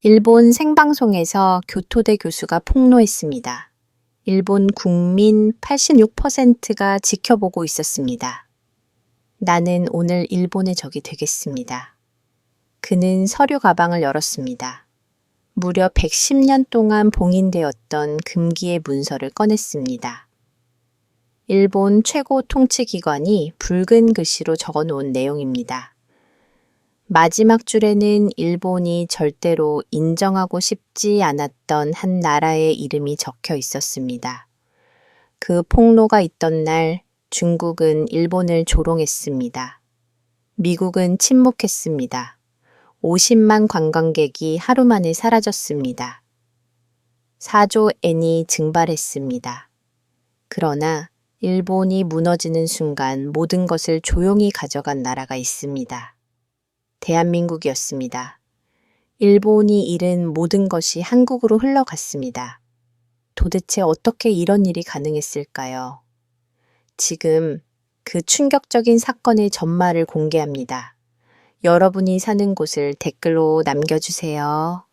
일본 생방송에서 교토대 교수가 폭로했습니다. 일본 국민 86%가 지켜보고 있었습니다. 나는 오늘 일본의 적이 되겠습니다. 그는 서류 가방을 열었습니다. 무려 110년 동안 봉인되었던 금기의 문서를 꺼냈습니다. 일본 최고 통치기관이 붉은 글씨로 적어놓은 내용입니다. 마지막 줄에는 일본이 절대로 인정하고 싶지 않았던 한 나라의 이름이 적혀 있었습니다. 그 폭로가 있던 날 중국은 일본을 조롱했습니다. 미국은 침묵했습니다. 50만 관광객이 하루 만에 사라졌습니다. 4조 엔이 증발했습니다. 그러나 일본이 무너지는 순간 모든 것을 조용히 가져간 나라가 있습니다. 대한민국이었습니다. 일본이 잃은 모든 것이 한국으로 흘러갔습니다. 도대체 어떻게 이런 일이 가능했을까요? 지금 그 충격적인 사건의 전말을 공개합니다. 여러분이 사는 곳을 댓글로 남겨주세요.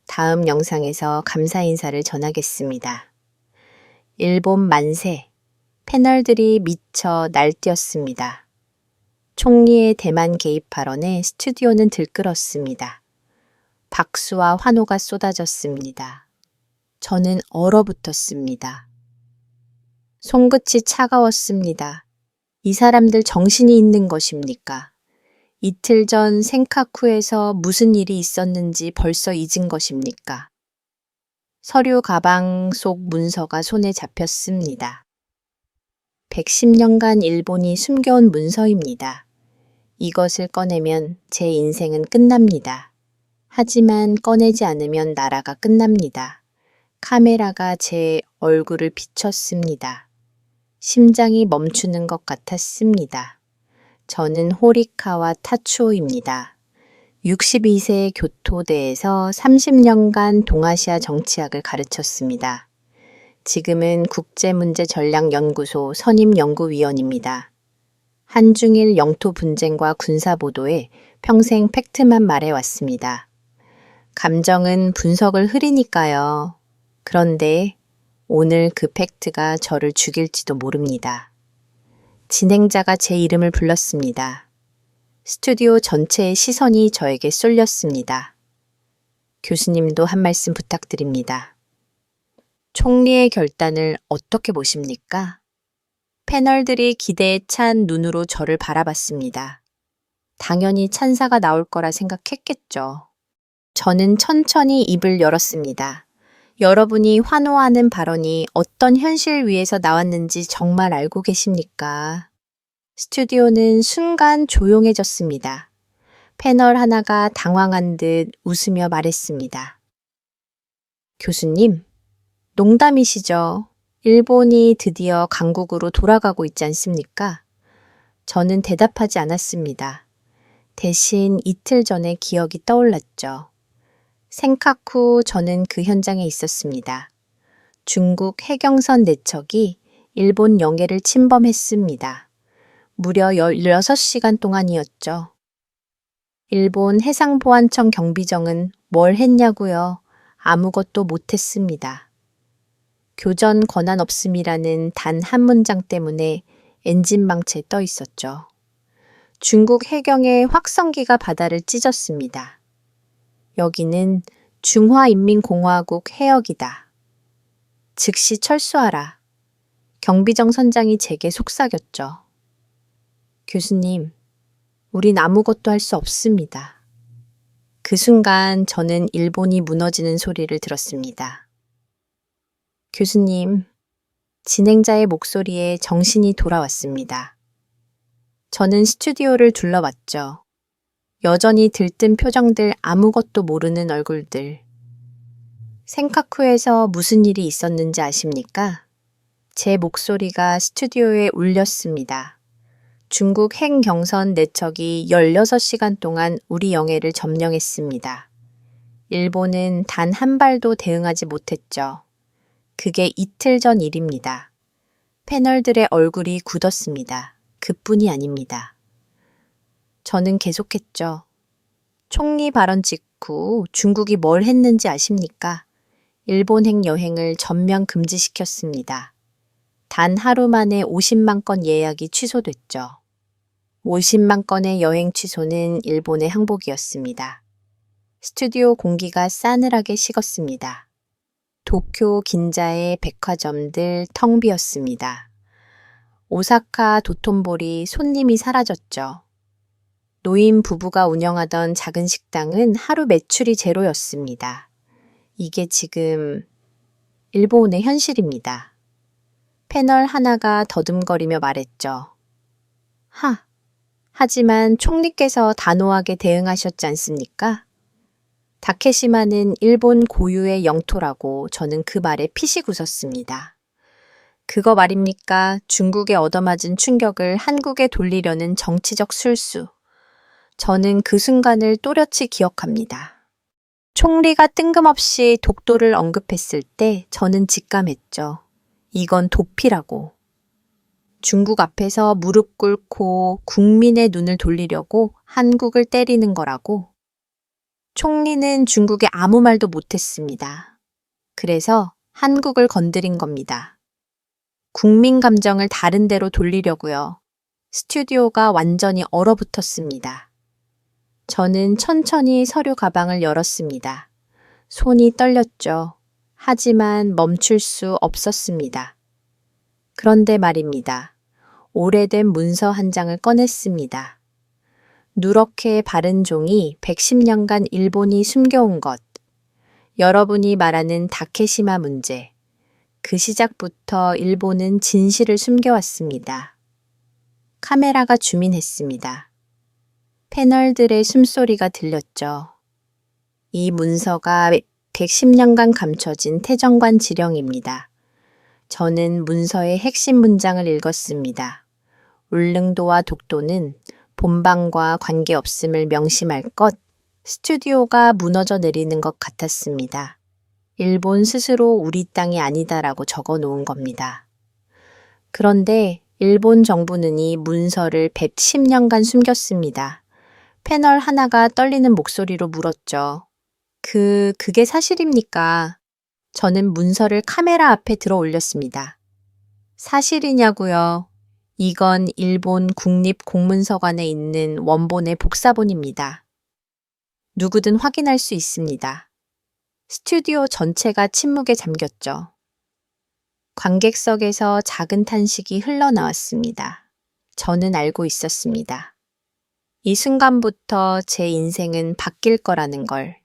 다음 영상에서 감사 인사를 전하겠습니다. 일본 만세! 패널들이 미쳐 날뛰었습니다. 총리의 대만 개입 발언에 스튜디오는 들끓었습니다. 박수와 환호가 쏟아졌습니다. 저는 얼어붙었습니다. 손끝이 차가웠습니다. 이 사람들 정신이 있는 것입니까? 이틀 전 센카쿠에서 무슨 일이 있었는지 벌써 잊은 것입니까? 서류 가방 속 문서가 손에 잡혔습니다. 110년간 일본이 숨겨온 문서입니다. 이것을 꺼내면 제 인생은 끝납니다. 하지만 꺼내지 않으면 나라가 끝납니다. 카메라가 제 얼굴을 비췄습니다. 심장이 멈추는 것 같았습니다. 저는 호리카와 타츠오입니다. 62세 교토대에서 30년간 동아시아 정치학을 가르쳤습니다. 지금은 국제문제전략연구소 선임연구위원입니다. 한중일 영토 분쟁과 군사보도에 평생 팩트만 말해왔습니다. 감정은 분석을 흐리니까요. 그런데 오늘 그 팩트가 저를 죽일지도 모릅니다. 진행자가 제 이름을 불렀습니다. 스튜디오 전체의 시선이 저에게 쏠렸습니다. 교수님도 한 말씀 부탁드립니다. 총리의 결단을 어떻게 보십니까? 패널들이 기대에 찬 눈으로 저를 바라봤습니다. 당연히 찬사가 나올 거라 생각했겠죠. 저는 천천히 입을 열었습니다. 여러분이 환호하는 발언이 어떤 현실 위에서 나왔는지 정말 알고 계십니까? 스튜디오는 순간 조용해졌습니다. 패널 하나가 당황한 듯 웃으며 말했습니다. 교수님, 농담이시죠? 일본이 드디어 강국으로 돌아가고 있지 않습니까? 저는 대답하지 않았습니다. 대신 이틀 전의 기억이 떠올랐죠. 센카쿠 저는 그 현장에 있었습니다. 중국 해경선 4척이 일본 영해를 침범했습니다. 무려 16시간 동안이었죠. 일본 해상보안청 경비정은 뭘 했냐고요? 아무것도 못했습니다. 교전 권한 없음이라는 단 한 문장 때문에 엔진망치에 떠 있었죠. 중국 해경의 확성기가 바다를 찢었습니다. 여기는 중화인민공화국 해역이다. 즉시 철수하라. 경비정 선장이 제게 속삭였죠. 교수님, 우린 아무것도 할 수 없습니다. 그 순간 저는 일본이 무너지는 소리를 들었습니다. 교수님, 진행자의 목소리에 정신이 돌아왔습니다. 저는 스튜디오를 둘러봤죠. 여전히 들뜬 표정들, 아무것도 모르는 얼굴들. 센카쿠에서 무슨 일이 있었는지 아십니까? 제 목소리가 스튜디오에 울렸습니다. 중국 핵경선 4척이 16시간 동안 우리 영해를 점령했습니다. 일본은 단 한 발도 대응하지 못했죠. 그게 이틀 전 일입니다. 패널들의 얼굴이 굳었습니다. 그뿐이 아닙니다. 저는 계속했죠. 총리 발언 직후 중국이 뭘 했는지 아십니까? 일본행 여행을 전면 금지시켰습니다. 단 하루 만에 50만 건 예약이 취소됐죠. 50만 건의 여행 취소는 일본의 항복이었습니다. 스튜디오 공기가 싸늘하게 식었습니다. 도쿄, 긴자의 백화점들 텅 비었습니다. 오사카, 도톤보리 손님이 사라졌죠. 노인 부부가 운영하던 작은 식당은 하루 매출이 제로였습니다. 이게 지금 일본의 현실입니다. 패널 하나가 더듬거리며 말했죠. 하지만 총리께서 단호하게 대응하셨지 않습니까? 다케시마는 일본 고유의 영토라고 저는 그 말에 피식 웃었습니다. 그거 말입니까? 중국에 얻어맞은 충격을 한국에 돌리려는 정치적 술수. 저는 그 순간을 또렷이 기억합니다. 총리가 뜬금없이 독도를 언급했을 때 저는 직감했죠. 이건 도피라고. 중국 앞에서 무릎 꿇고 국민의 눈을 돌리려고 한국을 때리는 거라고. 총리는 중국에 아무 말도 못했습니다. 그래서 한국을 건드린 겁니다. 국민 감정을 다른 데로 돌리려고요. 스튜디오가 완전히 얼어붙었습니다. 저는 천천히 서류 가방을 열었습니다. 손이 떨렸죠. 하지만 멈출 수 없었습니다. 그런데 말입니다. 오래된 문서 한 장을 꺼냈습니다. 누렇게 바른 종이 110년간 일본이 숨겨온 것. 여러분이 말하는 다케시마 문제. 그 시작부터 일본은 진실을 숨겨왔습니다. 카메라가 주민했습니다. 패널들의 숨소리가 들렸죠. 이 문서가 110년간 감춰진 태정관 지령입니다. 저는 문서의 핵심 문장을 읽었습니다. 울릉도와 독도는 본방과 관계없음을 명심할 것, 스튜디오가 무너져 내리는 것 같았습니다. 일본 스스로 우리 땅이 아니다라고 적어 놓은 겁니다. 그런데 일본 정부는 이 문서를 110년간 숨겼습니다. 패널 하나가 떨리는 목소리로 물었죠. 그게 사실입니까? 저는 문서를 카메라 앞에 들어 올렸습니다. 사실이냐고요? 이건 일본 국립공문서관에 있는 원본의 복사본입니다. 누구든 확인할 수 있습니다. 스튜디오 전체가 침묵에 잠겼죠. 관객석에서 작은 탄식이 흘러나왔습니다. 저는 알고 있었습니다. 이 순간부터 제 인생은 바뀔 거라는 걸.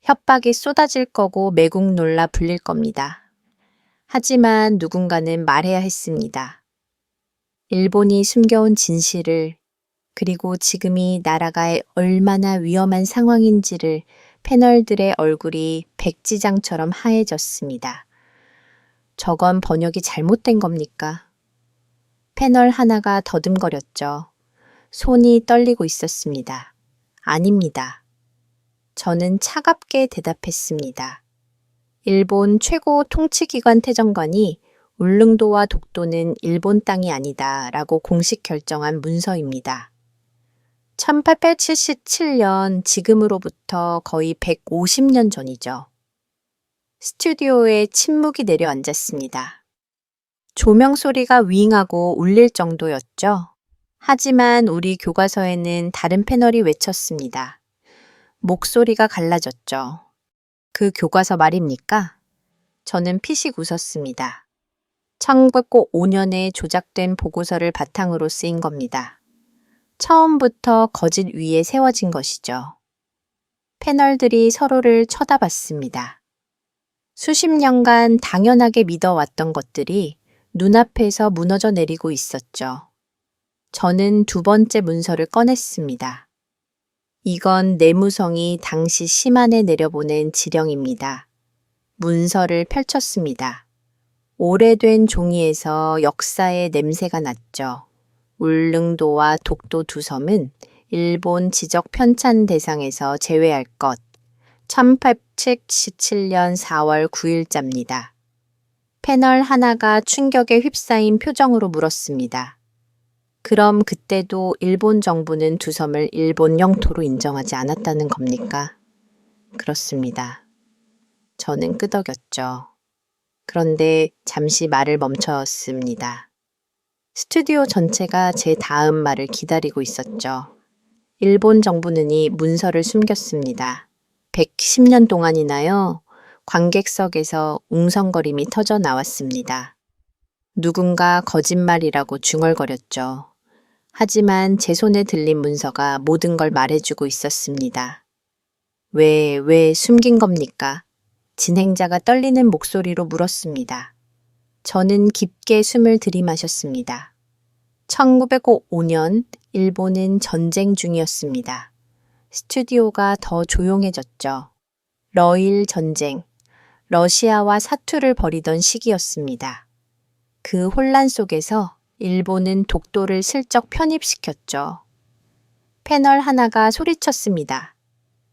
협박이 쏟아질 거고 매국 놀라 불릴 겁니다. 하지만 누군가는 말해야 했습니다. 일본이 숨겨온 진실을, 그리고 지금이 나라가 얼마나 위험한 상황인지를 패널들의 얼굴이 백지장처럼 하얘졌습니다. 저건 번역이 잘못된 겁니까? 패널 하나가 더듬거렸죠. 손이 떨리고 있었습니다. 아닙니다. 저는 차갑게 대답했습니다. 일본 최고 통치기관 태정관이 울릉도와 독도는 일본 땅이 아니다 라고 공식 결정한 문서입니다. 1877년 지금으로부터 거의 150년 전이죠. 스튜디오에 침묵이 내려앉았습니다. 조명 소리가 윙하고 울릴 정도였죠. 하지만 우리 교과서에는 다른 패널이 외쳤습니다. 목소리가 갈라졌죠. 그 교과서 말입니까? 저는 피식 웃었습니다. 1905년에 조작된 보고서를 바탕으로 쓰인 겁니다. 처음부터 거짓 위에 세워진 것이죠. 패널들이 서로를 쳐다봤습니다. 수십 년간 당연하게 믿어왔던 것들이 눈앞에서 무너져 내리고 있었죠. 저는 두 번째 문서를 꺼냈습니다. 이건 내무성이 당시 심한에 내려보낸 지령입니다. 문서를 펼쳤습니다. 오래된 종이에서 역사의 냄새가 났죠. 울릉도와 독도 두 섬은 일본 지적 편찬 대상에서 제외할 것. 1877년 4월 9일자입니다. 패널 하나가 충격에 휩싸인 표정으로 물었습니다. 그럼 그때도 일본 정부는 두 섬을 일본 영토로 인정하지 않았다는 겁니까? 그렇습니다. 저는 끄덕였죠. 그런데 잠시 말을 멈췄습니다. 스튜디오 전체가 제 다음 말을 기다리고 있었죠. 일본 정부는 문서를 숨겼습니다. 110년 동안이나요, 관객석에서 웅성거림이 터져 나왔습니다. 누군가 거짓말이라고 중얼거렸죠. 하지만 제 손에 들린 문서가 모든 걸 말해주고 있었습니다. 왜 숨긴 겁니까? 진행자가 떨리는 목소리로 물었습니다. 저는 깊게 숨을 들이마셨습니다. 1905년 일본은 전쟁 중이었습니다. 스튜디오가 더 조용해졌죠. 러일 전쟁, 러시아와 사투를 벌이던 시기였습니다. 그 혼란 속에서 일본은 독도를 슬쩍 편입시켰죠. 패널 하나가 소리쳤습니다.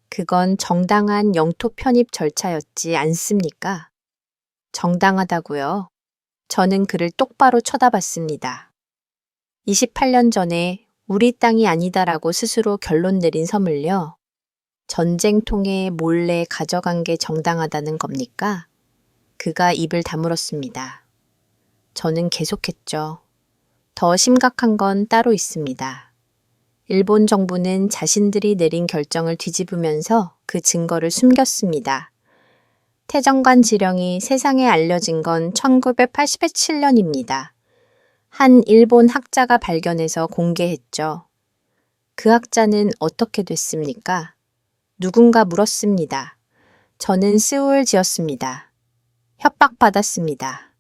그건 정당한 영토 편입 절차였지 않습니까? 정당하다고요? 저는 그를 똑바로 쳐다봤습니다. 28년 전에 우리 땅이 아니다라고 스스로 결론 내린 섬을요, 전쟁통에 몰래 가져간 게 정당하다는 겁니까? 그가 입을 다물었습니다. 저는 계속했죠. 더 심각한 건 따로 있습니다. 일본 정부는 자신들이 내린 결정을 뒤집으면서 그 증거를 숨겼습니다. 태정관 지령이 세상에 알려진 건 1987년입니다. 한 일본 학자가 발견해서 공개했죠. 그 학자는 어떻게 됐습니까? 누군가 물었습니다. 저는 스울 지었습니다. 협박받았습니다.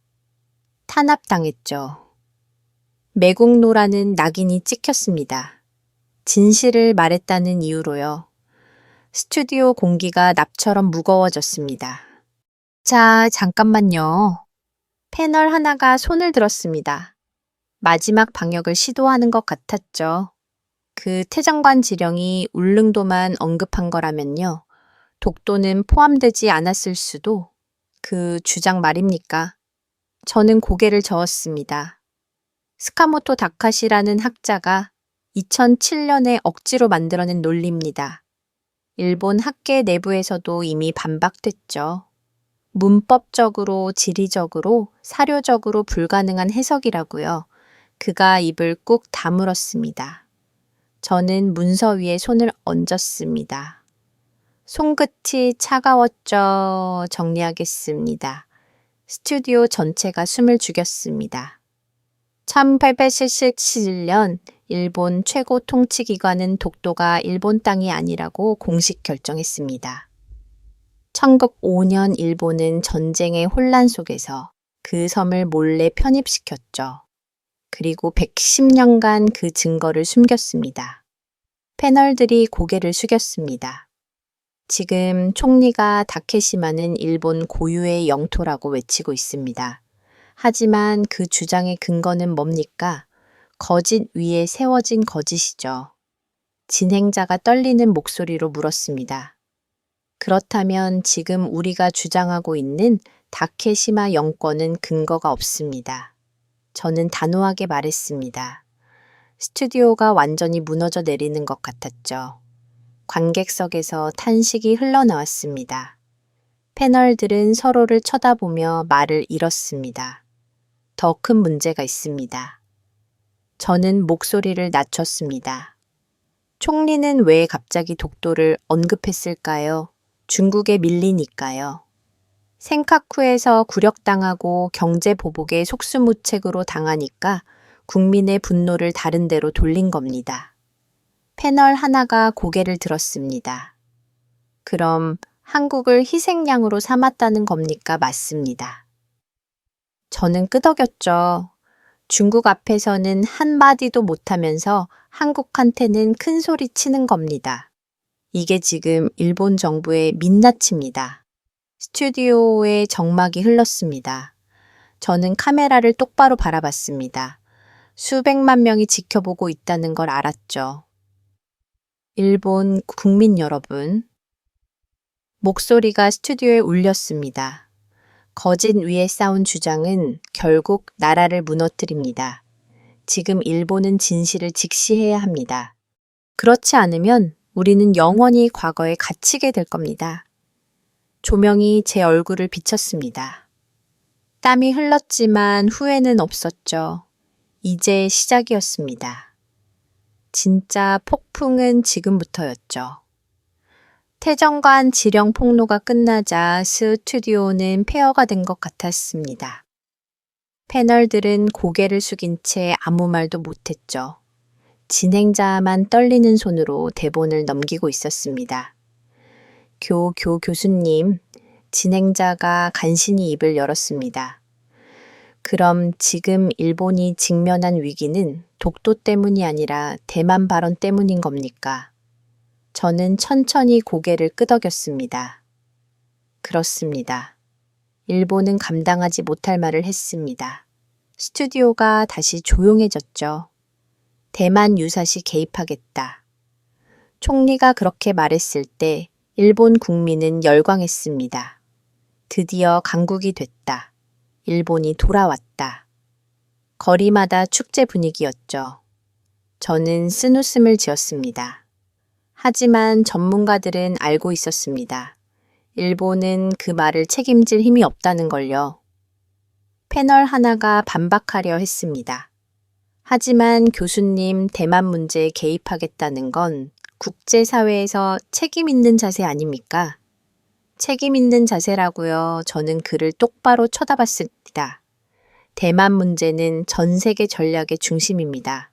탄압당했죠. 매국노라는 낙인이 찍혔습니다. 진실을 말했다는 이유로요. 스튜디오 공기가 납처럼 무거워졌습니다. 자, 잠깐만요. 패널 하나가 손을 들었습니다. 마지막 방역을 시도하는 것 같았죠. 그 태정관 지령이 울릉도만 언급한 거라면요. 독도는 포함되지 않았을 수도. 그 주장 말입니까? 저는 고개를 저었습니다. 스카모토 다카시라는 학자가 2007년에 억지로 만들어낸 논리입니다. 일본 학계 내부에서도 이미 반박됐죠. 문법적으로, 지리적으로, 사료적으로 불가능한 해석이라고요. 그가 입을 꾹 다물었습니다. 저는 문서 위에 손을 얹었습니다. 손끝이 차가웠죠. 정리하겠습니다. 스튜디오 전체가 숨을 죽였습니다. 1877년 일본 최고 통치기관은 독도가 일본 땅이 아니라고 공식 결정했습니다. 1905년 일본은 전쟁의 혼란 속에서 그 섬을 몰래 편입시켰죠. 그리고 110년간 그 증거를 숨겼습니다. 패널들이 고개를 숙였습니다. 지금 총리가 다케시마는 일본 고유의 영토라고 외치고 있습니다. 하지만 그 주장의 근거는 뭡니까? 거짓 위에 세워진 거짓이죠. 진행자가 떨리는 목소리로 물었습니다. 그렇다면 지금 우리가 주장하고 있는 다케시마 영권은 근거가 없습니다. 저는 단호하게 말했습니다. 스튜디오가 완전히 무너져 내리는 것 같았죠. 관객석에서 탄식이 흘러나왔습니다. 패널들은 서로를 쳐다보며 말을 잃었습니다. 더 큰 문제가 있습니다. 저는 목소리를 낮췄습니다. 총리는 왜 갑자기 독도를 언급했을까요? 중국에 밀리니까요. 센카쿠에서 굴욕당하고 경제보복에 속수무책으로 당하니까 국민의 분노를 다른 데로 돌린 겁니다. 패널 하나가 고개를 들었습니다. 그럼 한국을 희생양으로 삼았다는 겁니까? 맞습니다. 저는 끄덕였죠. 중국 앞에서는 한마디도 못하면서 한국한테는 큰 소리 치는 겁니다. 이게 지금 일본 정부의 민낯입니다. 스튜디오에 정막이 흘렀습니다. 저는 카메라를 똑바로 바라봤습니다. 수백만 명이 지켜보고 있다는 걸 알았죠. 일본 국민 여러분, 목소리가 스튜디오에 울렸습니다. 거짓 위에 쌓은 주장은 결국 나라를 무너뜨립니다. 지금 일본은 진실을 직시해야 합니다. 그렇지 않으면 우리는 영원히 과거에 갇히게 될 겁니다. 조명이 제 얼굴을 비쳤습니다. 땀이 흘렀지만 후회는 없었죠. 이제 시작이었습니다. 진짜 폭풍은 지금부터였죠. 태정관 지령 폭로가 끝나자 스튜디오는 폐허가 된 것 같았습니다. 패널들은 고개를 숙인 채 아무 말도 못했죠. 진행자만 떨리는 손으로 대본을 넘기고 있었습니다. 교수님, 진행자가 간신히 입을 열었습니다. 그럼 지금 일본이 직면한 위기는 독도 때문이 아니라 대만 발언 때문인 겁니까? 저는 천천히 고개를 끄덕였습니다. 그렇습니다. 일본은 감당하지 못할 말을 했습니다. 스튜디오가 다시 조용해졌죠. 대만 유사시 개입하겠다. 총리가 그렇게 말했을 때 일본 국민은 열광했습니다. 드디어 강국이 됐다. 일본이 돌아왔다. 거리마다 축제 분위기였죠. 저는 쓴웃음을 지었습니다. 하지만 전문가들은 알고 있었습니다. 일본은 그 말을 책임질 힘이 없다는 걸요. 패널 하나가 반박하려 했습니다. 하지만 교수님 대만 문제에 개입하겠다는 건 국제사회에서 책임 있는 자세 아닙니까? 책임 있는 자세라고요. 저는 그를 똑바로 쳐다봤습니다. 대만 문제는 전 세계 전략의 중심입니다.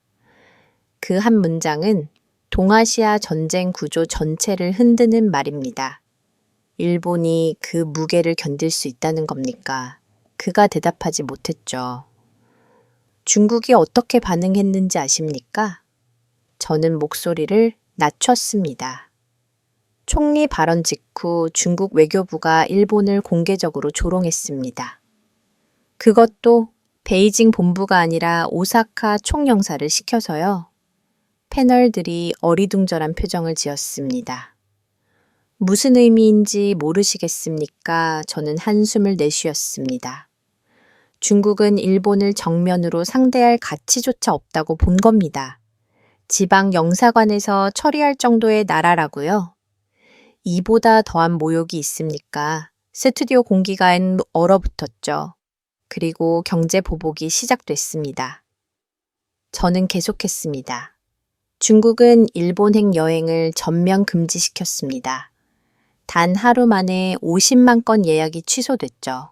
그 한 문장은 동아시아 전쟁 구조 전체를 흔드는 말입니다. 일본이 그 무게를 견딜 수 있다는 겁니까? 그가 대답하지 못했죠. 중국이 어떻게 반응했는지 아십니까? 저는 목소리를 낮췄습니다. 총리 발언 직후 중국 외교부가 일본을 공개적으로 조롱했습니다. 그것도 베이징 본부가 아니라 오사카 총영사를 시켜서요. 패널들이 어리둥절한 표정을 지었습니다. 무슨 의미인지 모르시겠습니까? 저는 한숨을 내쉬었습니다. 중국은 일본을 정면으로 상대할 가치조차 없다고 본 겁니다. 지방 영사관에서 처리할 정도의 나라라고요? 이보다 더한 모욕이 있습니까? 스튜디오 공기가엔 얼어붙었죠. 그리고 경제 보복이 시작됐습니다. 저는 계속했습니다. 중국은 일본행 여행을 전면 금지시켰습니다. 단 하루 만에 50만 건 예약이 취소됐죠.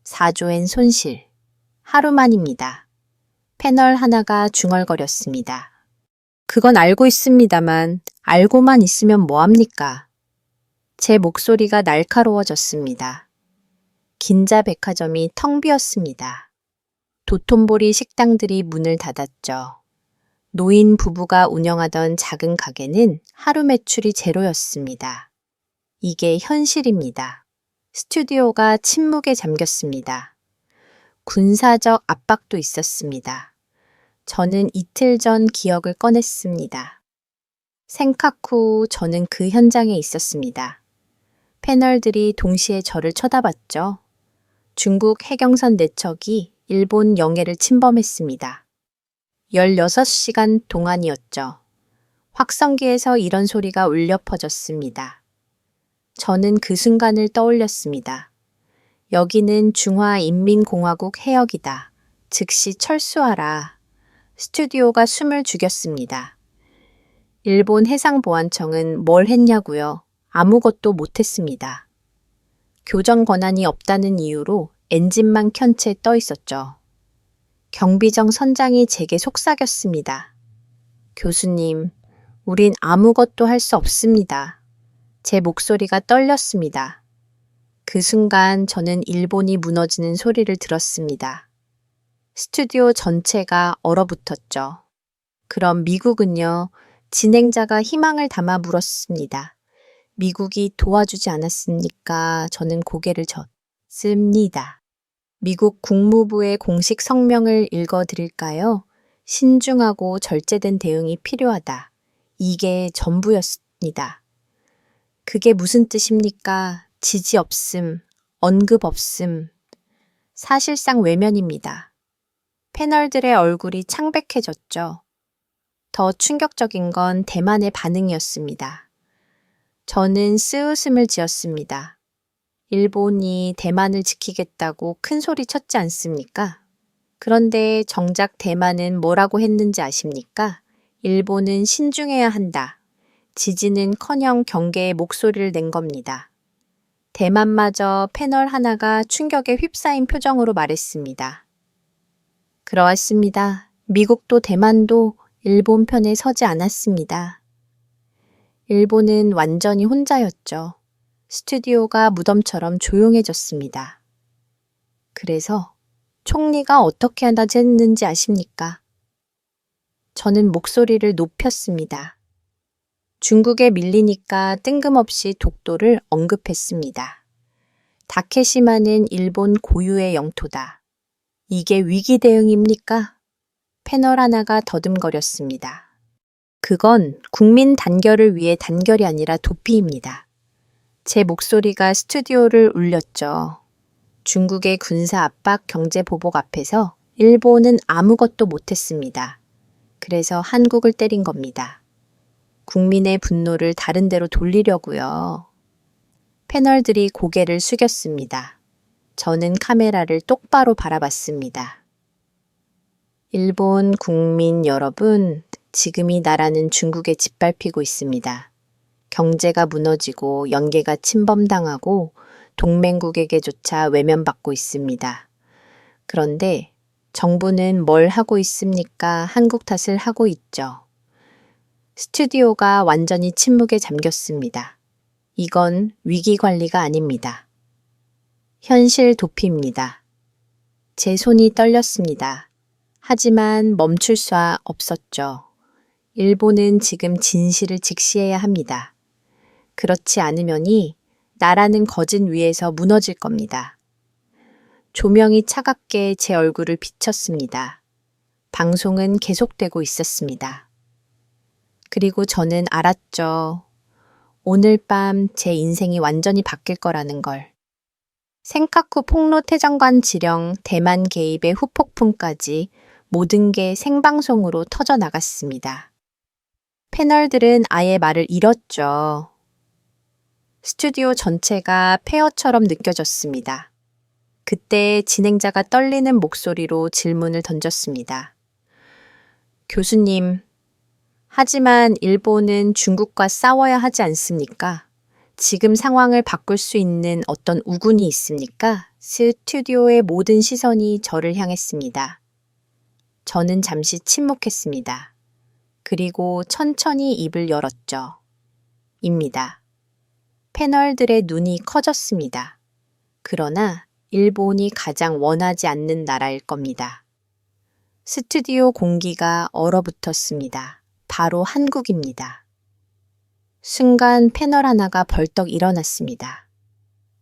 4조엔 손실. 하루만입니다. 패널 하나가 중얼거렸습니다. 그건 알고 있습니다만 알고만 있으면 뭐합니까? 제 목소리가 날카로워졌습니다. 긴자 백화점이 텅 비었습니다. 도톤보리 식당들이 문을 닫았죠. 노인 부부가 운영하던 작은 가게는 하루 매출이 제로였습니다. 이게 현실입니다. 스튜디오가 침묵에 잠겼습니다. 군사적 압박도 있었습니다. 저는 이틀 전 기억을 꺼냈습니다. 생카쿠 저는 그 현장에 있었습니다. 패널들이 동시에 저를 쳐다봤죠. 중국 해경선 4척이 일본 영해를 침범했습니다. 16시간 동안이었죠. 확성기에서 이런 소리가 울려 퍼졌습니다. 저는 그 순간을 떠올렸습니다. 여기는 중화인민공화국 해역이다. 즉시 철수하라. 스튜디오가 숨을 죽였습니다. 일본 해상보안청은 뭘 했냐고요? 아무것도 못했습니다. 교전 권한이 없다는 이유로 엔진만 켠 채 떠 있었죠. 경비정 선장이 제게 속삭였습니다. 교수님, 우린 아무것도 할 수 없습니다. 제 목소리가 떨렸습니다. 그 순간 저는 일본이 무너지는 소리를 들었습니다. 스튜디오 전체가 얼어붙었죠. 그럼 미국은요? 진행자가 희망을 담아 물었습니다. 미국이 도와주지 않았습니까? 저는 고개를 젓습니다. 미국 국무부의 공식 성명을 읽어드릴까요? 신중하고 절제된 대응이 필요하다. 이게 전부였습니다. 그게 무슨 뜻입니까? 지지 없음, 언급 없음. 사실상 외면입니다. 패널들의 얼굴이 창백해졌죠. 더 충격적인 건 대만의 반응이었습니다. 저는 쓰웃음을 지었습니다. 일본이 대만을 지키겠다고 큰 소리 쳤지 않습니까? 그런데 정작 대만은 뭐라고 했는지 아십니까? 일본은 신중해야 한다. 지지는커녕 경계의 목소리를 낸 겁니다. 대만마저 패널 하나가 충격에 휩싸인 표정으로 말했습니다. 그렇습니다. 미국도 대만도 일본 편에 서지 않았습니다. 일본은 완전히 혼자였죠. 스튜디오가 무덤처럼 조용해졌습니다. 그래서 총리가 어떻게 하나 했는지 아십니까? 저는 목소리를 높였습니다. 중국에 밀리니까 뜬금없이 독도를 언급했습니다. 다케시마는 일본 고유의 영토다. 이게 위기 대응입니까? 패널 하나가 더듬거렸습니다. 그건 국민 단결을 위해 단결이 아니라 도피입니다. 제 목소리가 스튜디오를 울렸죠. 중국의 군사 압박 경제 보복 앞에서 일본은 아무것도 못했습니다. 그래서 한국을 때린 겁니다. 국민의 분노를 다른 데로 돌리려고요. 패널들이 고개를 숙였습니다. 저는 카메라를 똑바로 바라봤습니다. 일본 국민 여러분, 지금 이 나라는 중국에 짓밟히고 있습니다. 경제가 무너지고 연계가 침범당하고 동맹국에게조차 외면받고 있습니다. 그런데 정부는 뭘 하고 있습니까? 한국 탓을 하고 있죠. 스튜디오가 완전히 침묵에 잠겼습니다. 이건 위기 관리가 아닙니다. 현실 도피입니다. 제 손이 떨렸습니다. 하지만 멈출 수 없었죠. 일본은 지금 진실을 직시해야 합니다. 그렇지 않으면이 나라는 거짓 위에서 무너질 겁니다. 조명이 차갑게 제 얼굴을 비쳤습니다. 방송은 계속되고 있었습니다. 그리고 저는 알았죠. 오늘 밤 제 인생이 완전히 바뀔 거라는 걸. 센카쿠 폭로 태장관 지령, 대만 개입의 후폭풍까지 모든 게 생방송으로 터져나갔습니다. 패널들은 아예 말을 잃었죠. 스튜디오 전체가 폐허처럼 느껴졌습니다. 그때 진행자가 떨리는 목소리로 질문을 던졌습니다. 교수님, 하지만 일본은 중국과 싸워야 하지 않습니까? 지금 상황을 바꿀 수 있는 어떤 우군이 있습니까? 스튜디오의 모든 시선이 저를 향했습니다. 저는 잠시 침묵했습니다. 그리고 천천히 입을 열었죠. 입니다. 패널들의 눈이 커졌습니다. 그러나 일본이 가장 원하지 않는 나라일 겁니다. 스튜디오 공기가 얼어붙었습니다. 바로 한국입니다. 순간 패널 하나가 벌떡 일어났습니다.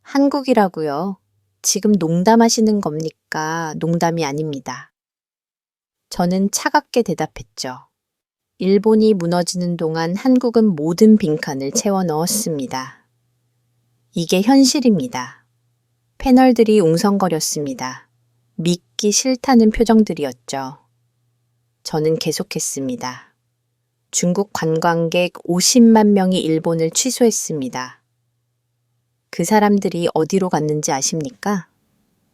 한국이라고요? 지금 농담하시는 겁니까? 농담이 아닙니다. 저는 차갑게 대답했죠. 일본이 무너지는 동안 한국은 모든 빈칸을 채워 넣었습니다. 이게 현실입니다. 패널들이 웅성거렸습니다. 믿기 싫다는 표정들이었죠. 저는 계속했습니다. 중국 관광객 50만 명이 일본을 취소했습니다. 그 사람들이 어디로 갔는지 아십니까?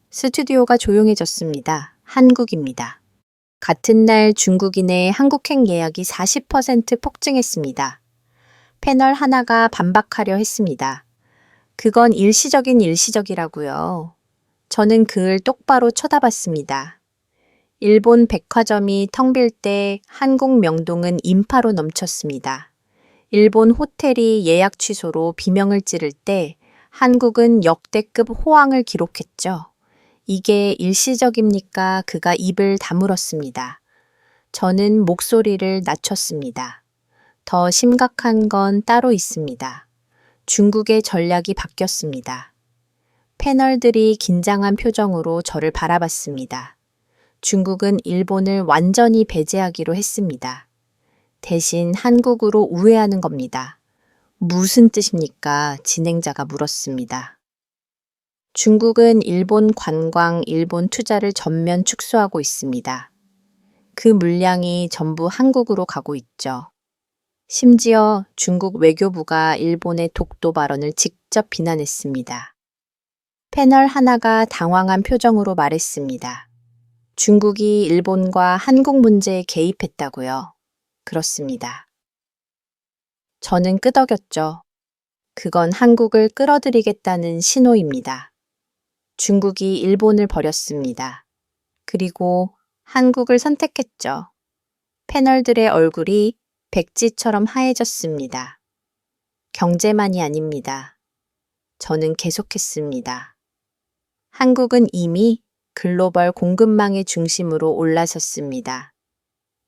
스튜디오가 조용해졌습니다. 한국입니다. 같은 날 중국인의 한국행 예약이 40% 폭증했습니다. 패널 하나가 반박하려 했습니다. 그건 일시적이라고요. 저는 그를 똑바로 쳐다봤습니다. 일본 백화점이 텅 빌 때 한국 명동은 인파로 넘쳤습니다. 일본 호텔이 예약 취소로 비명을 지를 때 한국은 역대급 호황을 기록했죠. 이게 일시적입니까? 그가 입을 다물었습니다. 저는 목소리를 낮췄습니다. 더 심각한 건 따로 있습니다. 중국의 전략이 바뀌었습니다. 패널들이 긴장한 표정으로 저를 바라봤습니다. 중국은 일본을 완전히 배제하기로 했습니다. 대신 한국으로 우회하는 겁니다. 무슨 뜻입니까? 진행자가 물었습니다. 중국은 일본 관광, 일본 투자를 전면 축소하고 있습니다. 그 물량이 전부 한국으로 가고 있죠. 심지어 중국 외교부가 일본의 독도 발언을 직접 비난했습니다. 패널 하나가 당황한 표정으로 말했습니다. 중국이 일본과 한국 문제에 개입했다고요. 그렇습니다. 저는 끄덕였죠. 그건 한국을 끌어들이겠다는 신호입니다. 중국이 일본을 버렸습니다. 그리고 한국을 선택했죠. 패널들의 얼굴이 백지처럼 하얘졌습니다. 경제만이 아닙니다. 저는 계속했습니다. 한국은 이미 글로벌 공급망의 중심으로 올라섰습니다.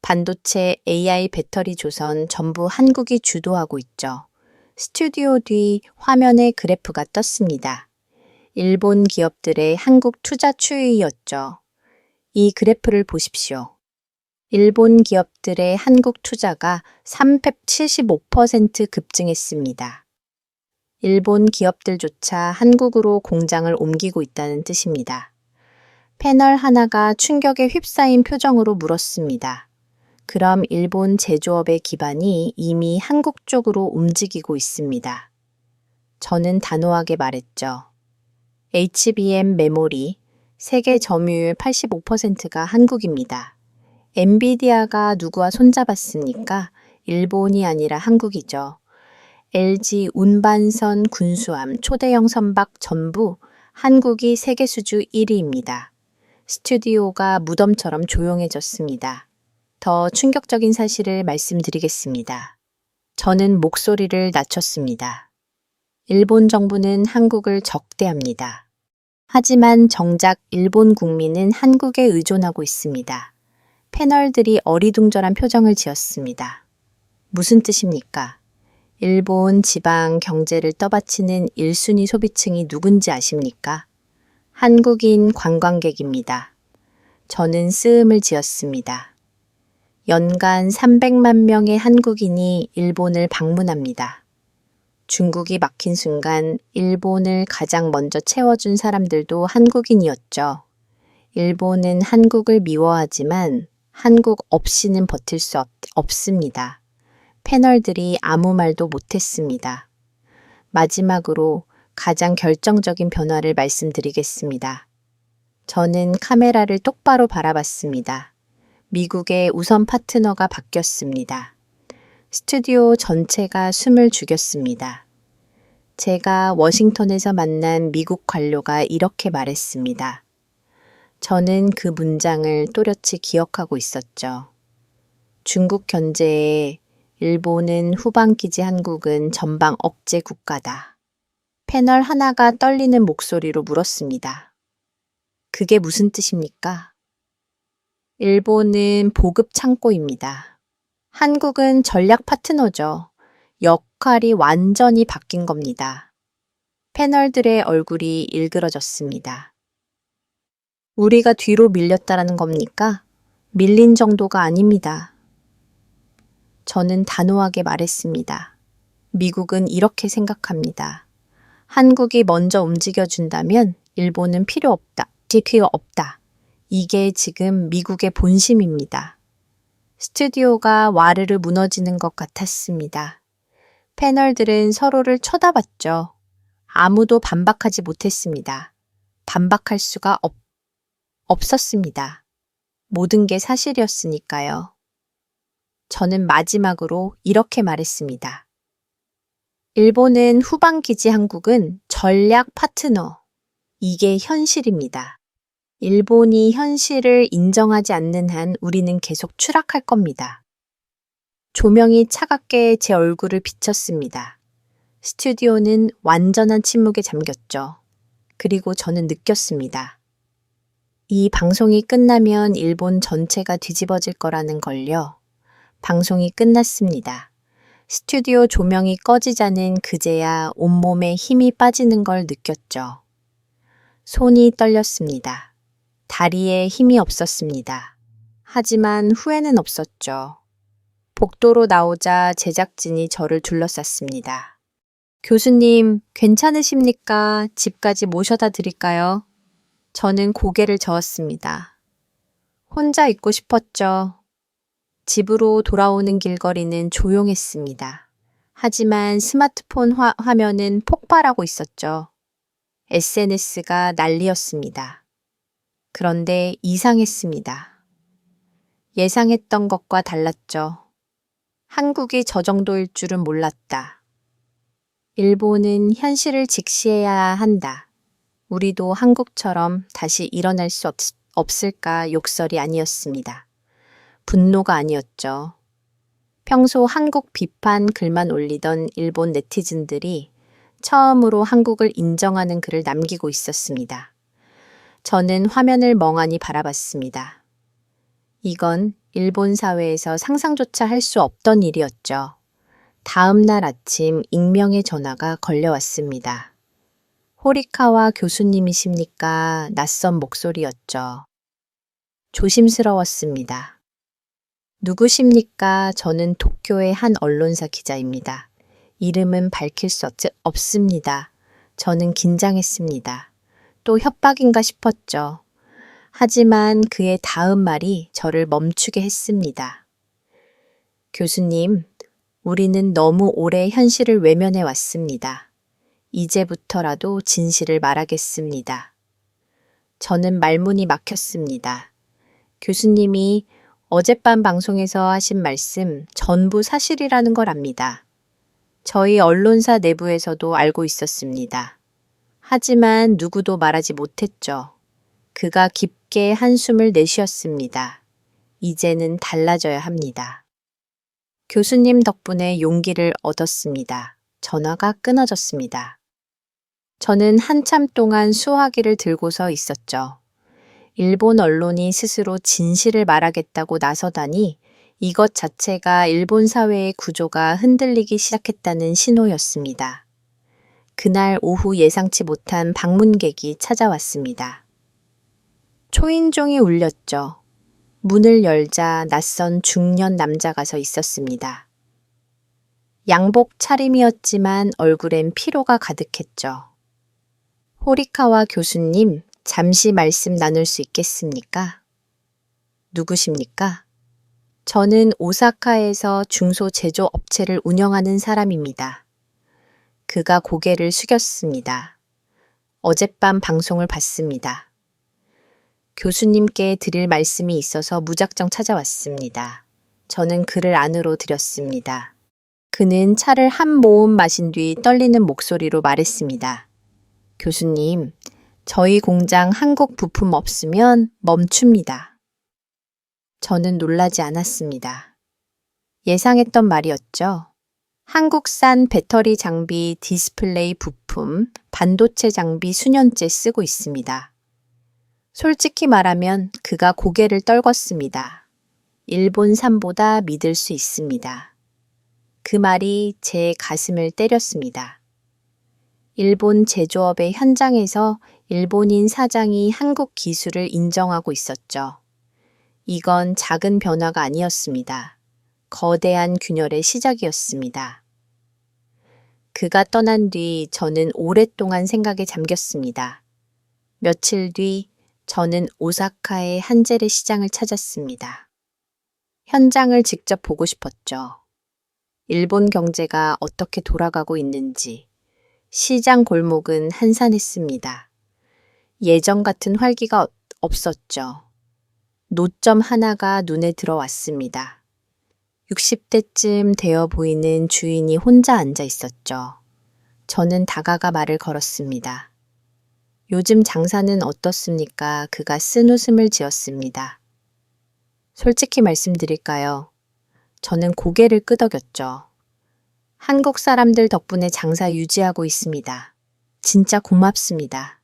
반도체, AI 배터리 조선 전부 한국이 주도하고 있죠. 스튜디오 뒤 화면에 그래프가 떴습니다. 일본 기업들의 한국 투자 추이였죠. 이 그래프를 보십시오. 일본 기업들의 한국 투자가 375% 급증했습니다. 일본 기업들조차 한국으로 공장을 옮기고 있다는 뜻입니다. 패널 하나가 충격에 휩싸인 표정으로 물었습니다. 그럼 일본 제조업의 기반이 이미 한국 쪽으로 움직이고 있습니다. 저는 단호하게 말했죠. HBM 메모리, 세계 점유율 85%가 한국입니다. 엔비디아가 누구와 손잡았습니까? 일본이 아니라 한국이죠. LG 운반선, 군수함, 초대형 선박 전부 한국이 세계 수주 1위입니다. 스튜디오가 무덤처럼 조용해졌습니다. 더 충격적인 사실을 말씀드리겠습니다. 저는 목소리를 낮췄습니다. 일본 정부는 한국을 적대합니다. 하지만 정작 일본 국민은 한국에 의존하고 있습니다. 패널들이 어리둥절한 표정을 지었습니다. 무슨 뜻입니까? 일본 지방 경제를 떠받치는 1순위 소비층이 누군지 아십니까? 한국인 관광객입니다. 저는 쓰음을 지었습니다. 연간 300만 명의 한국인이 일본을 방문합니다. 중국이 막힌 순간 일본을 가장 먼저 채워준 사람들도 한국인이었죠. 일본은 한국을 미워하지만 한국 없이는 버틸 수 없습니다. 패널들이 아무 말도 못했습니다. 마지막으로 가장 결정적인 변화를 말씀드리겠습니다. 저는 카메라를 똑바로 바라봤습니다. 미국의 우선 파트너가 바뀌었습니다. 스튜디오 전체가 숨을 죽였습니다. 제가 워싱턴에서 만난 미국 관료가 이렇게 말했습니다. 저는 그 문장을 또렷이 기억하고 있었죠. 중국 견제에 일본은 후방기지, 한국은 전방 억제 국가다. 패널 하나가 떨리는 목소리로 물었습니다. 그게 무슨 뜻입니까? 일본은 보급 창고입니다. 한국은 전략 파트너죠. 역할이 완전히 바뀐 겁니다. 패널들의 얼굴이 일그러졌습니다. 우리가 뒤로 밀렸다라는 겁니까? 밀린 정도가 아닙니다. 저는 단호하게 말했습니다. 미국은 이렇게 생각합니다. 한국이 먼저 움직여준다면 일본은 필요 없다. 이게 지금 미국의 본심입니다. 스튜디오가 와르르 무너지는 것 같았습니다. 패널들은 서로를 쳐다봤죠. 아무도 반박하지 못했습니다. 반박할 수가 없었습니다. 모든 게 사실이었으니까요. 저는 마지막으로 이렇게 말했습니다. 일본은 후방기지, 한국은 전략 파트너. 이게 현실입니다. 일본이 현실을 인정하지 않는 한 우리는 계속 추락할 겁니다. 조명이 차갑게 제 얼굴을 비쳤습니다. 스튜디오는 완전한 침묵에 잠겼죠. 그리고 저는 느꼈습니다. 이 방송이 끝나면 일본 전체가 뒤집어질 거라는 걸요. 방송이 끝났습니다. 스튜디오 조명이 꺼지자는 그제야 온몸에 힘이 빠지는 걸 느꼈죠. 손이 떨렸습니다. 다리에 힘이 없었습니다. 하지만 후회는 없었죠. 복도로 나오자 제작진이 저를 둘러쌌습니다. 교수님, 괜찮으십니까? 집까지 모셔다 드릴까요? 저는 고개를 저었습니다. 혼자 있고 싶었죠. 집으로 돌아오는 길거리는 조용했습니다. 하지만 스마트폰 화면은 폭발하고 있었죠. SNS가 난리였습니다. 그런데 이상했습니다. 예상했던 것과 달랐죠. 한국이 저 정도일 줄은 몰랐다. 일본은 현실을 직시해야 한다. 우리도 한국처럼 다시 일어날 수 없을까 욕설이 아니었습니다. 분노가 아니었죠. 평소 한국 비판 글만 올리던 일본 네티즌들이 처음으로 한국을 인정하는 글을 남기고 있었습니다. 저는 화면을 멍하니 바라봤습니다. 이건 일본 사회에서 상상조차 할 수 없던 일이었죠. 다음 날 아침 익명의 전화가 걸려왔습니다. 호리카와 교수님이십니까? 낯선 목소리였죠. 조심스러웠습니다. 누구십니까? 저는 도쿄의 한 언론사 기자입니다. 이름은 밝힐 수 없습니다. 저는 긴장했습니다. 또 협박인가 싶었죠. 하지만 그의 다음 말이 저를 멈추게 했습니다. 교수님, 우리는 너무 오래 현실을 외면해 왔습니다. 이제부터라도 진실을 말하겠습니다. 저는 말문이 막혔습니다. 교수님이 어젯밤 방송에서 하신 말씀 전부 사실이라는 걸 압니다. 저희 언론사 내부에서도 알고 있었습니다. 하지만 누구도 말하지 못했죠. 그가 깊게 한숨을 내쉬었습니다. 이제는 달라져야 합니다. 교수님 덕분에 용기를 얻었습니다. 전화가 끊어졌습니다. 저는 한참 동안 수화기를 들고서 있었죠. 일본 언론이 스스로 진실을 말하겠다고 나서다니 이것 자체가 일본 사회의 구조가 흔들리기 시작했다는 신호였습니다. 그날 오후 예상치 못한 방문객이 찾아왔습니다. 초인종이 울렸죠. 문을 열자 낯선 중년 남자가 서 있었습니다. 양복 차림이었지만 얼굴엔 피로가 가득했죠. 호리카와 교수님, 잠시 말씀 나눌 수 있겠습니까? 누구십니까? 저는 오사카에서 중소 제조업체를 운영하는 사람입니다. 그가 고개를 숙였습니다. 어젯밤 방송을 봤습니다. 교수님께 드릴 말씀이 있어서 무작정 찾아왔습니다. 저는 그를 안으로 들였습니다. 그는 차를 한 모금 마신 뒤 떨리는 목소리로 말했습니다. 교수님, 저희 공장 한국 부품 없으면 멈춥니다. 저는 놀라지 않았습니다. 예상했던 말이었죠. 한국산 배터리 장비, 디스플레이 부품, 반도체 장비 수년째 쓰고 있습니다. 솔직히 말하면 그가 고개를 떨궜습니다. 일본산보다 믿을 수 있습니다. 그 말이 제 가슴을 때렸습니다. 일본 제조업의 현장에서 일본인 사장이 한국 기술을 인정하고 있었죠. 이건 작은 변화가 아니었습니다. 거대한 균열의 시작이었습니다. 그가 떠난 뒤 저는 오랫동안 생각에 잠겼습니다. 며칠 뒤 저는 오사카의 한재래 시장을 찾았습니다. 현장을 직접 보고 싶었죠. 일본 경제가 어떻게 돌아가고 있는지, 시장 골목은 한산했습니다. 예전 같은 활기가 없었죠. 노점 하나가 눈에 들어왔습니다. 60대쯤 되어 보이는 주인이 혼자 앉아 있었죠. 저는 다가가 말을 걸었습니다. 요즘 장사는 어떻습니까? 그가 쓴 웃음을 지었습니다. 솔직히 말씀드릴까요? 저는 고개를 끄덕였죠. 한국 사람들 덕분에 장사 유지하고 있습니다. 진짜 고맙습니다.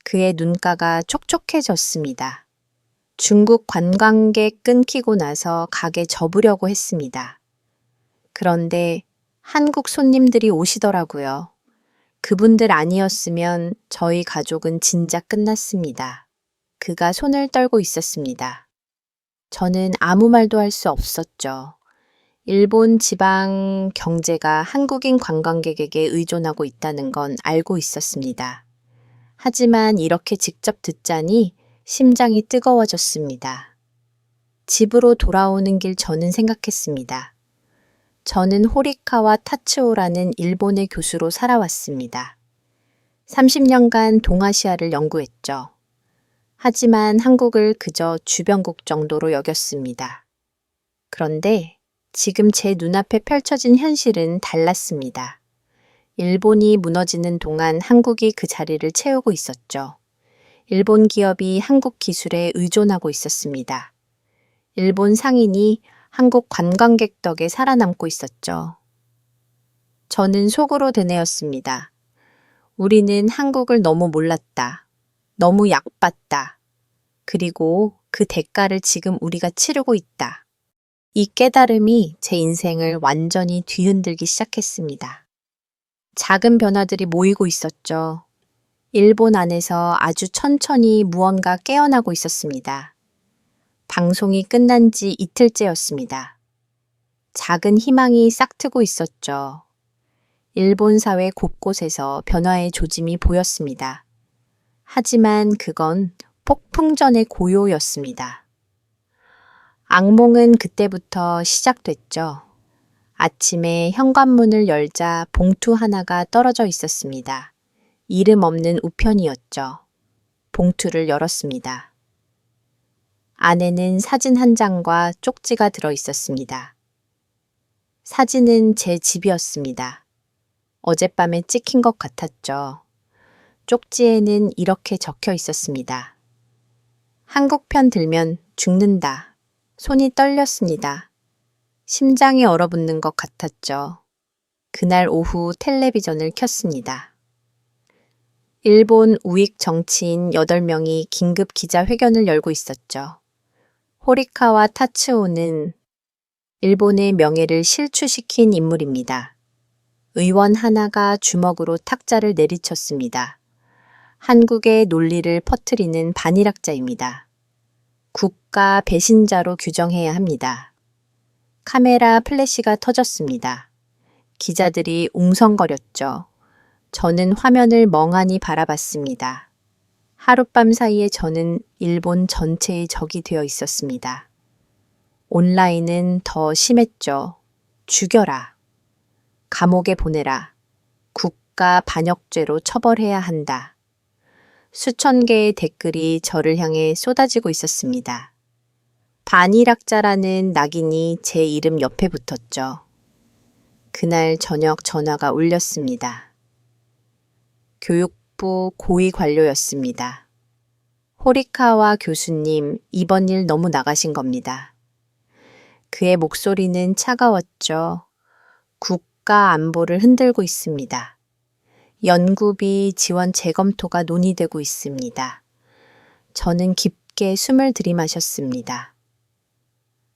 그의 눈가가 촉촉해졌습니다. 중국 관광객 끊기고 나서 가게 접으려고 했습니다. 그런데 한국 손님들이 오시더라고요. 그분들 아니었으면 저희 가족은 진짜 끝났습니다. 그가 손을 떨고 있었습니다. 저는 아무 말도 할 수 없었죠. 일본 지방 경제가 한국인 관광객에게 의존하고 있다는 건 알고 있었습니다. 하지만 이렇게 직접 듣자니 심장이 뜨거워졌습니다. 집으로 돌아오는 길 저는 생각했습니다. 저는 호리카와 타츠오라는 일본의 교수로 살아왔습니다. 30년간 동아시아를 연구했죠. 하지만 한국을 그저 주변국 정도로 여겼습니다. 그런데 지금 제 눈앞에 펼쳐진 현실은 달랐습니다. 일본이 무너지는 동안 한국이 그 자리를 채우고 있었죠. 일본 기업이 한국 기술에 의존하고 있었습니다. 일본 상인이 한국 관광객 덕에 살아남고 있었죠. 저는 속으로 되뇌었습니다. 우리는 한국을 너무 몰랐다. 너무 약봤다. 그리고 그 대가를 지금 우리가 치르고 있다. 이 깨달음이 제 인생을 완전히 뒤흔들기 시작했습니다. 작은 변화들이 모이고 있었죠. 일본 안에서 아주 천천히 무언가 깨어나고 있었습니다. 방송이 끝난 지 이틀째였습니다. 작은 희망이 싹트고 있었죠. 일본 사회 곳곳에서 변화의 조짐이 보였습니다. 하지만 그건 폭풍전의 고요였습니다. 악몽은 그때부터 시작됐죠. 아침에 현관문을 열자 봉투 하나가 떨어져 있었습니다. 이름 없는 우편이었죠. 봉투를 열었습니다. 안에는 사진 한 장과 쪽지가 들어 있었습니다. 사진은 제 집이었습니다. 어젯밤에 찍힌 것 같았죠. 쪽지에는 이렇게 적혀 있었습니다. 한국편 들면 죽는다. 손이 떨렸습니다. 심장이 얼어붙는 것 같았죠. 그날 오후 텔레비전을 켰습니다. 일본 우익 정치인 8명이 긴급 기자회견을 열고 있었죠. 호리카와 타츠오는 일본의 명예를 실추시킨 인물입니다. 의원 하나가 주먹으로 탁자를 내리쳤습니다. 한국의 논리를 퍼뜨리는 반일학자입니다. 국가 배신자로 규정해야 합니다. 카메라 플래시가 터졌습니다. 기자들이 웅성거렸죠. 저는 화면을 멍하니 바라봤습니다. 하룻밤 사이에 저는 일본 전체의 적이 되어 있었습니다. 온라인은 더 심했죠. 죽여라. 감옥에 보내라. 국가 반역죄로 처벌해야 한다. 수천 개의 댓글이 저를 향해 쏟아지고 있었습니다. 반일학자라는 낙인이 제 이름 옆에 붙었죠. 그날 저녁 전화가 울렸습니다. 교육부 고위 관료였습니다. 호리카와 교수님, 이번 일 너무 나가신 겁니다. 그의 목소리는 차가웠죠. 국가 안보를 흔들고 있습니다. 연구비 지원 재검토가 논의되고 있습니다. 저는 깊게 숨을 들이마셨습니다.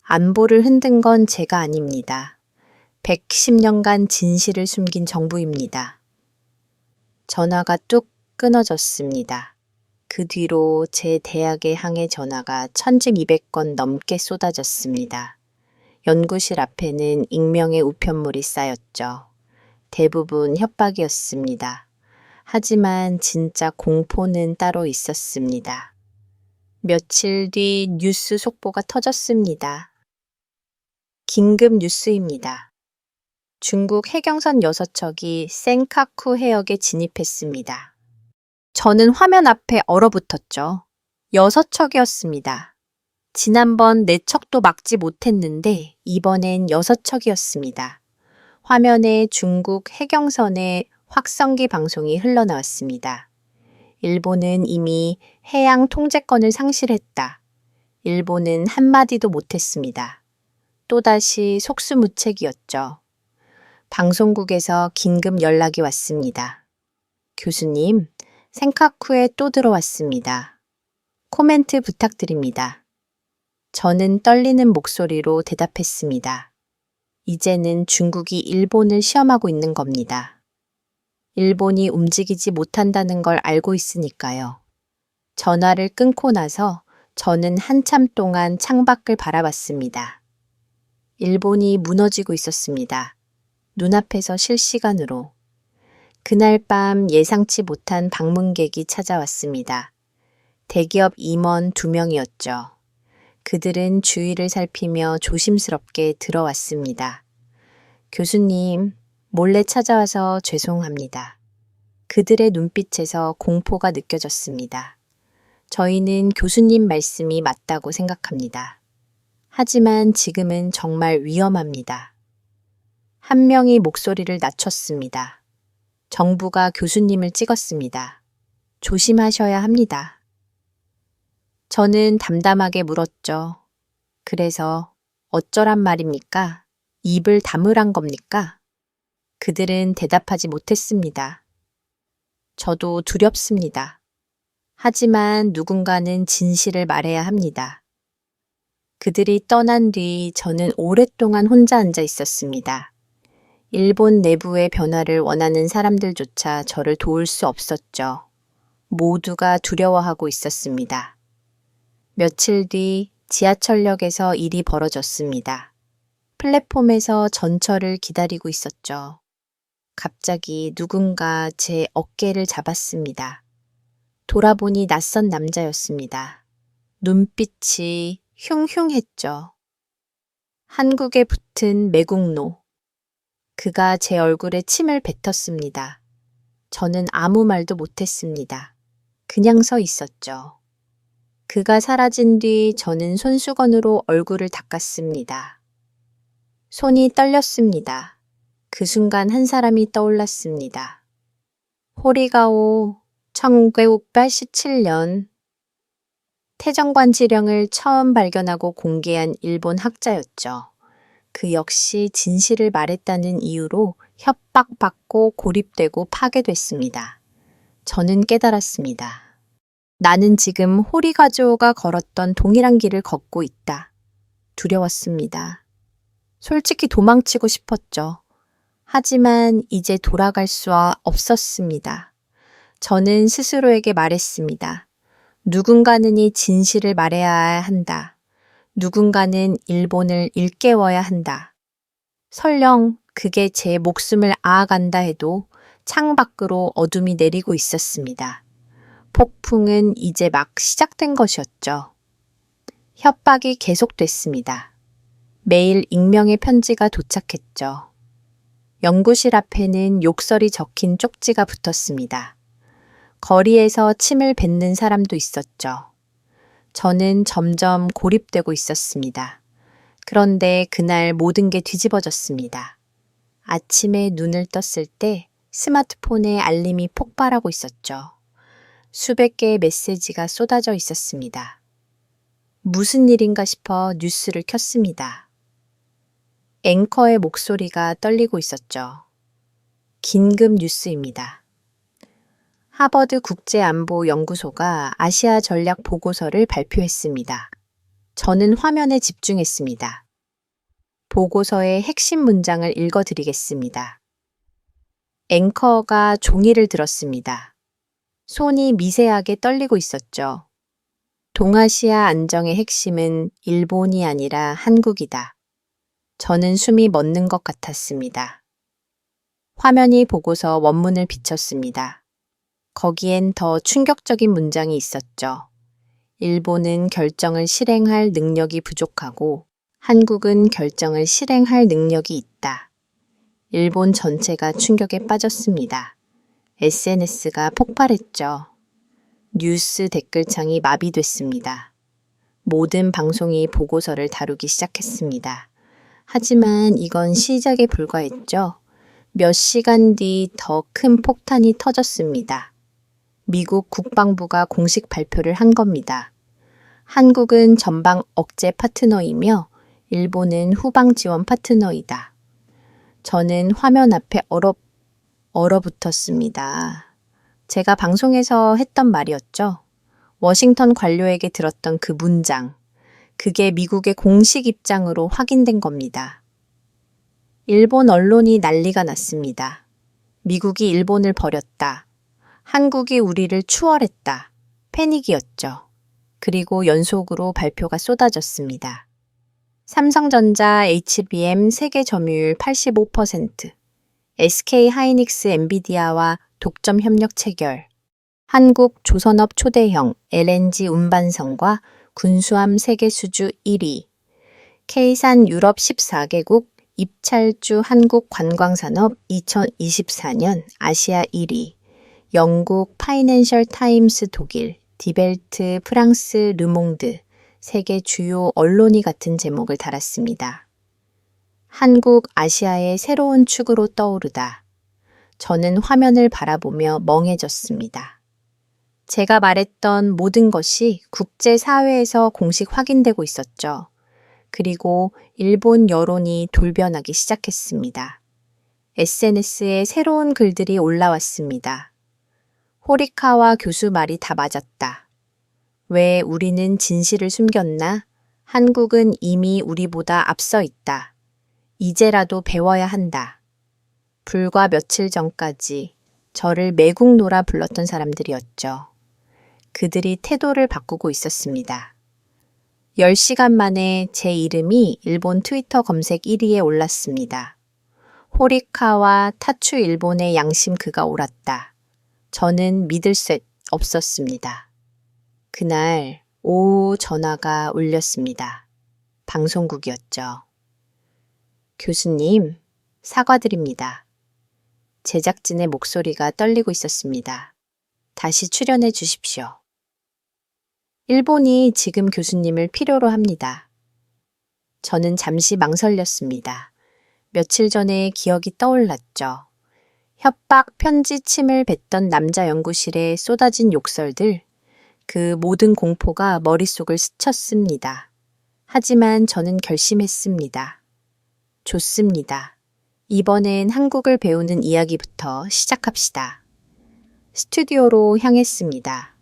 안보를 흔든 건 제가 아닙니다. 110년간 진실을 숨긴 정부입니다. 전화가 뚝 끊어졌습니다. 그 뒤로 제 대학에 향해 전화가 1200건 넘게 쏟아졌습니다. 연구실 앞에는 익명의 우편물이 쌓였죠. 대부분 협박이었습니다. 하지만 진짜 공포는 따로 있었습니다. 며칠 뒤 뉴스 속보가 터졌습니다. 긴급 뉴스입니다. 중국 해경선 6척이 센카쿠 해역에 진입했습니다. 저는 화면 앞에 얼어붙었죠. 6척이었습니다. 지난번 4척도 막지 못했는데 이번엔 6척이었습니다. 화면에 중국 해경선의 확성기 방송이 흘러나왔습니다. 일본은 이미 해양 통제권을 상실했다. 일본은 한마디도 못했습니다. 또다시 속수무책이었죠. 방송국에서 긴급 연락이 왔습니다. 교수님, 센카쿠에 또 들어왔습니다. 코멘트 부탁드립니다. 저는 떨리는 목소리로 대답했습니다. 이제는 중국이 일본을 시험하고 있는 겁니다. 일본이 움직이지 못한다는 걸 알고 있으니까요. 전화를 끊고 나서 저는 한참 동안 창밖을 바라봤습니다. 일본이 무너지고 있었습니다. 눈앞에서 실시간으로. 그날 밤 예상치 못한 방문객이 찾아왔습니다. 대기업 임원 2명이었죠. 그들은 주위를 살피며 조심스럽게 들어왔습니다. 교수님, 몰래 찾아와서 죄송합니다. 그들의 눈빛에서 공포가 느껴졌습니다. 저희는 교수님 말씀이 맞다고 생각합니다. 하지만 지금은 정말 위험합니다. 한 명이 목소리를 낮췄습니다. 정부가 교수님을 찍었습니다. 조심하셔야 합니다. 저는 담담하게 물었죠. 그래서 어쩌란 말입니까? 입을 다물란 겁니까? 그들은 대답하지 못했습니다. 저도 두렵습니다. 하지만 누군가는 진실을 말해야 합니다. 그들이 떠난 뒤 저는 오랫동안 혼자 앉아 있었습니다. 일본 내부의 변화를 원하는 사람들조차 저를 도울 수 없었죠. 모두가 두려워하고 있었습니다. 며칠 뒤 지하철역에서 일이 벌어졌습니다. 플랫폼에서 전철을 기다리고 있었죠. 갑자기 누군가 제 어깨를 잡았습니다. 돌아보니 낯선 남자였습니다. 눈빛이 흉흉했죠. 한국에 붙은 매국노. 그가 제 얼굴에 침을 뱉었습니다. 저는 아무 말도 못했습니다. 그냥 서 있었죠. 그가 사라진 뒤 저는 손수건으로 얼굴을 닦았습니다. 손이 떨렸습니다. 그 순간 한 사람이 떠올랐습니다. 호리가오 1987년 태정관 지령을 처음 발견하고 공개한 일본 학자였죠. 그 역시 진실을 말했다는 이유로 협박받고 고립되고 파괴됐습니다. 저는 깨달았습니다. 나는 지금 호리가조가 걸었던 동일한 길을 걷고 있다. 두려웠습니다. 솔직히 도망치고 싶었죠. 하지만 이제 돌아갈 수 없었습니다. 저는 스스로에게 말했습니다. 누군가는 이 진실을 말해야 한다. 누군가는 일본을 일깨워야 한다. 설령 그게 제 목숨을 앗아간다 해도 창밖으로 어둠이 내리고 있었습니다. 폭풍은 이제 막 시작된 것이었죠. 협박이 계속됐습니다. 매일 익명의 편지가 도착했죠. 연구실 앞에는 욕설이 적힌 쪽지가 붙었습니다. 거리에서 침을 뱉는 사람도 있었죠. 저는 점점 고립되고 있었습니다. 그런데 그날 모든 게 뒤집어졌습니다. 아침에 눈을 떴을 때 스마트폰에 알림이 폭발하고 있었죠. 수백 개의 메시지가 쏟아져 있었습니다. 무슨 일인가 싶어 뉴스를 켰습니다. 앵커의 목소리가 떨리고 있었죠. 긴급 뉴스입니다. 하버드 국제안보연구소가 아시아 전략 보고서를 발표했습니다. 저는 화면에 집중했습니다. 보고서의 핵심 문장을 읽어드리겠습니다. 앵커가 종이를 들었습니다. 손이 미세하게 떨리고 있었죠. 동아시아 안정의 핵심은 일본이 아니라 한국이다. 저는 숨이 멎는 것 같았습니다. 화면이 보고서 원문을 비췄습니다. 거기엔 더 충격적인 문장이 있었죠. 일본은 결정을 실행할 능력이 부족하고 한국은 결정을 실행할 능력이 있다. 일본 전체가 충격에 빠졌습니다. SNS가 폭발했죠. 뉴스 댓글창이 마비됐습니다. 모든 방송이 보고서를 다루기 시작했습니다. 하지만 이건 시작에 불과했죠. 몇 시간 뒤 더 큰 폭탄이 터졌습니다. 미국 국방부가 공식 발표를 한 겁니다. 한국은 전방 억제 파트너이며 일본은 후방 지원 파트너이다. 저는 화면 앞에 얼어붙었습니다. 제가 방송에서 했던 말이었죠. 워싱턴 관료에게 들었던 그 문장. 그게 미국의 공식 입장으로 확인된 겁니다. 일본 언론이 난리가 났습니다. 미국이 일본을 버렸다. 한국이 우리를 추월했다. 패닉이었죠. 그리고 연속으로 발표가 쏟아졌습니다. 삼성전자, HBM 세계 점유율 85%, SK 하이닉스 엔비디아와 독점 협력 체결, 한국 조선업 초대형 LNG 운반선과 군수함 세계 수주 1위, K산 유럽 14개국 입찰주 한국 관광산업 2024년 아시아 1위, 영국 파이낸셜 타임스 독일, 디벨트 프랑스 르몽드, 세계 주요 언론이 같은 제목을 달았습니다. 한국 아시아의 새로운 축으로 떠오르다. 저는 화면을 바라보며 멍해졌습니다. 제가 말했던 모든 것이 국제사회에서 공식 확인되고 있었죠. 그리고 일본 여론이 돌변하기 시작했습니다. SNS에 새로운 글들이 올라왔습니다. 호리카와 교수 말이 다 맞았다. 왜 우리는 진실을 숨겼나? 한국은 이미 우리보다 앞서 있다. 이제라도 배워야 한다. 불과 며칠 전까지 저를 매국노라 불렀던 사람들이었죠. 그들이 태도를 바꾸고 있었습니다. 10시간 만에 제 이름이 일본 트위터 검색 1위에 올랐습니다. 호리카와 타추 일본의 양심 그가 옳았다. 저는 믿을 수 없었습니다. 그날 오후 전화가 울렸습니다. 방송국이었죠. 교수님, 사과드립니다. 제작진의 목소리가 떨리고 있었습니다. 다시 출연해 주십시오. 일본이 지금 교수님을 필요로 합니다. 저는 잠시 망설였습니다. 며칠 전에 기억이 떠올랐죠. 협박, 편지, 침을 뱉던 남자 연구실에 쏟아진 욕설들, 그 모든 공포가 머릿속을 스쳤습니다. 하지만 저는 결심했습니다. 좋습니다. 이번엔 한국을 배우는 이야기부터 시작합시다. 스튜디오로 향했습니다.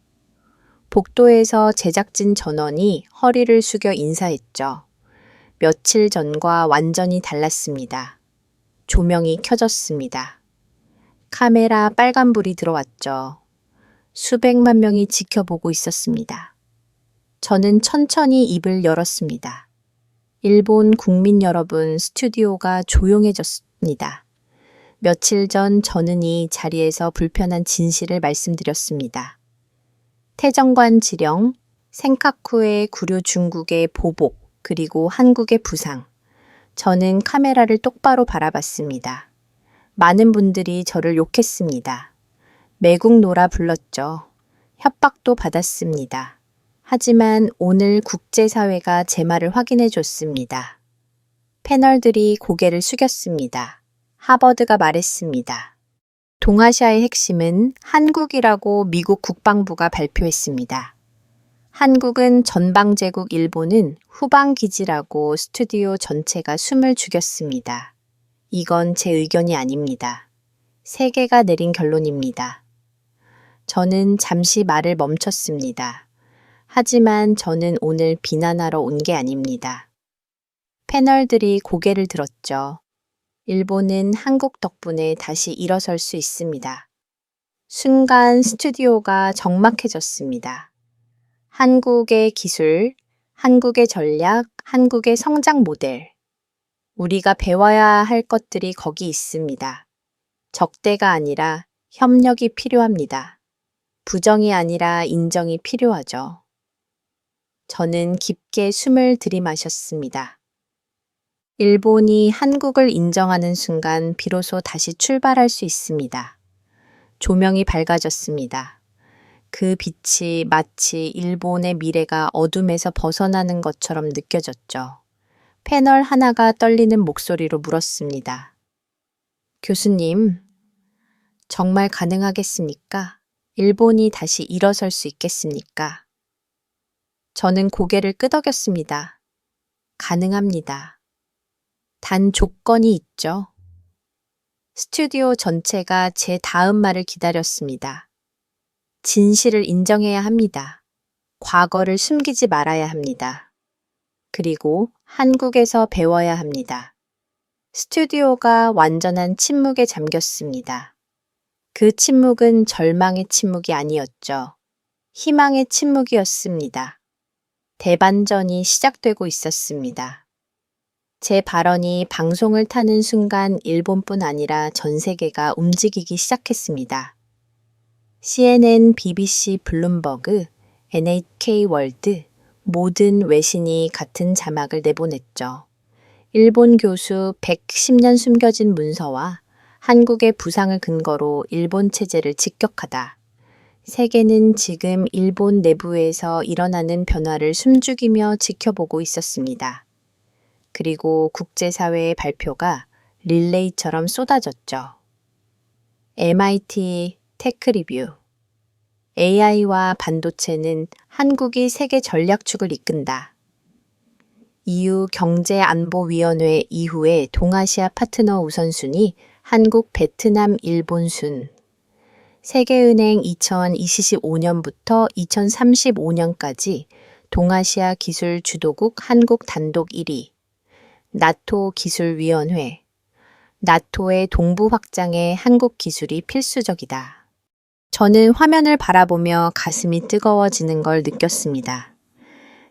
복도에서 제작진 전원이 허리를 숙여 인사했죠. 며칠 전과 완전히 달랐습니다. 조명이 켜졌습니다. 카메라 빨간불이 들어왔죠. 수백만 명이 지켜보고 있었습니다. 저는 천천히 입을 열었습니다. 일본 국민 여러분, 스튜디오가 조용해졌습니다. 며칠 전 저는 이 자리에서 불편한 진실을 말씀드렸습니다. 태정관 지령, 센카쿠의 구류 중국의 보복, 그리고 한국의 부상. 저는 카메라를 똑바로 바라봤습니다. 많은 분들이 저를 욕했습니다. 매국노라 불렀죠. 협박도 받았습니다. 하지만 오늘 국제사회가 제 말을 확인해 줬습니다. 패널들이 고개를 숙였습니다. 하버드가 말했습니다. 동아시아의 핵심은 한국이라고 미국 국방부가 발표했습니다. 한국은 전방제국 일본은 후방기지라고 스튜디오 전체가 숨을 죽였습니다. 이건 제 의견이 아닙니다. 세계가 내린 결론입니다. 저는 잠시 말을 멈췄습니다. 하지만 저는 오늘 비난하러 온 게 아닙니다. 패널들이 고개를 들었죠. 일본은 한국 덕분에 다시 일어설 수 있습니다. 순간 스튜디오가 적막해졌습니다. 한국의 기술, 한국의 전략, 한국의 성장 모델. 우리가 배워야 할 것들이 거기 있습니다. 적대가 아니라 협력이 필요합니다. 부정이 아니라 인정이 필요하죠. 저는 깊게 숨을 들이마셨습니다. 일본이 한국을 인정하는 순간 비로소 다시 출발할 수 있습니다. 조명이 밝아졌습니다. 그 빛이 마치 일본의 미래가 어둠에서 벗어나는 것처럼 느껴졌죠. 패널 하나가 떨리는 목소리로 물었습니다. 교수님, 정말 가능하겠습니까? 일본이 다시 일어설 수 있겠습니까? 저는 고개를 끄덕였습니다. 가능합니다. 단 조건이 있죠. 스튜디오 전체가 제 다음 말을 기다렸습니다. 진실을 인정해야 합니다. 과거를 숨기지 말아야 합니다. 그리고 한국에서 배워야 합니다. 스튜디오가 완전한 침묵에 잠겼습니다. 그 침묵은 절망의 침묵이 아니었죠. 희망의 침묵이었습니다. 대반전이 시작되고 있었습니다. 제 발언이 방송을 타는 순간 일본뿐 아니라 전 세계가 움직이기 시작했습니다. CNN, BBC, 블룸버그, NHK 월드, 모든 외신이 같은 자막을 내보냈죠. 일본 교수 110년 숨겨진 문서와 한국의 부상을 근거로 일본 체제를 직격하다. 세계는 지금 일본 내부에서 일어나는 변화를 숨죽이며 지켜보고 있었습니다. 그리고 국제사회의 발표가 릴레이처럼 쏟아졌죠. MIT 테크리뷰. AI와 반도체는 한국이 세계 전략축을 이끈다. EU 경제안보위원회 이후에 동아시아 파트너 우선순위 한국, 베트남, 일본 순. 세계은행 2025년부터 2035년까지 동아시아 기술 주도국 한국 단독 1위. 나토 기술위원회. 나토의 동부 확장에 한국 기술이 필수적이다. 저는 화면을 바라보며 가슴이 뜨거워지는 걸 느꼈습니다.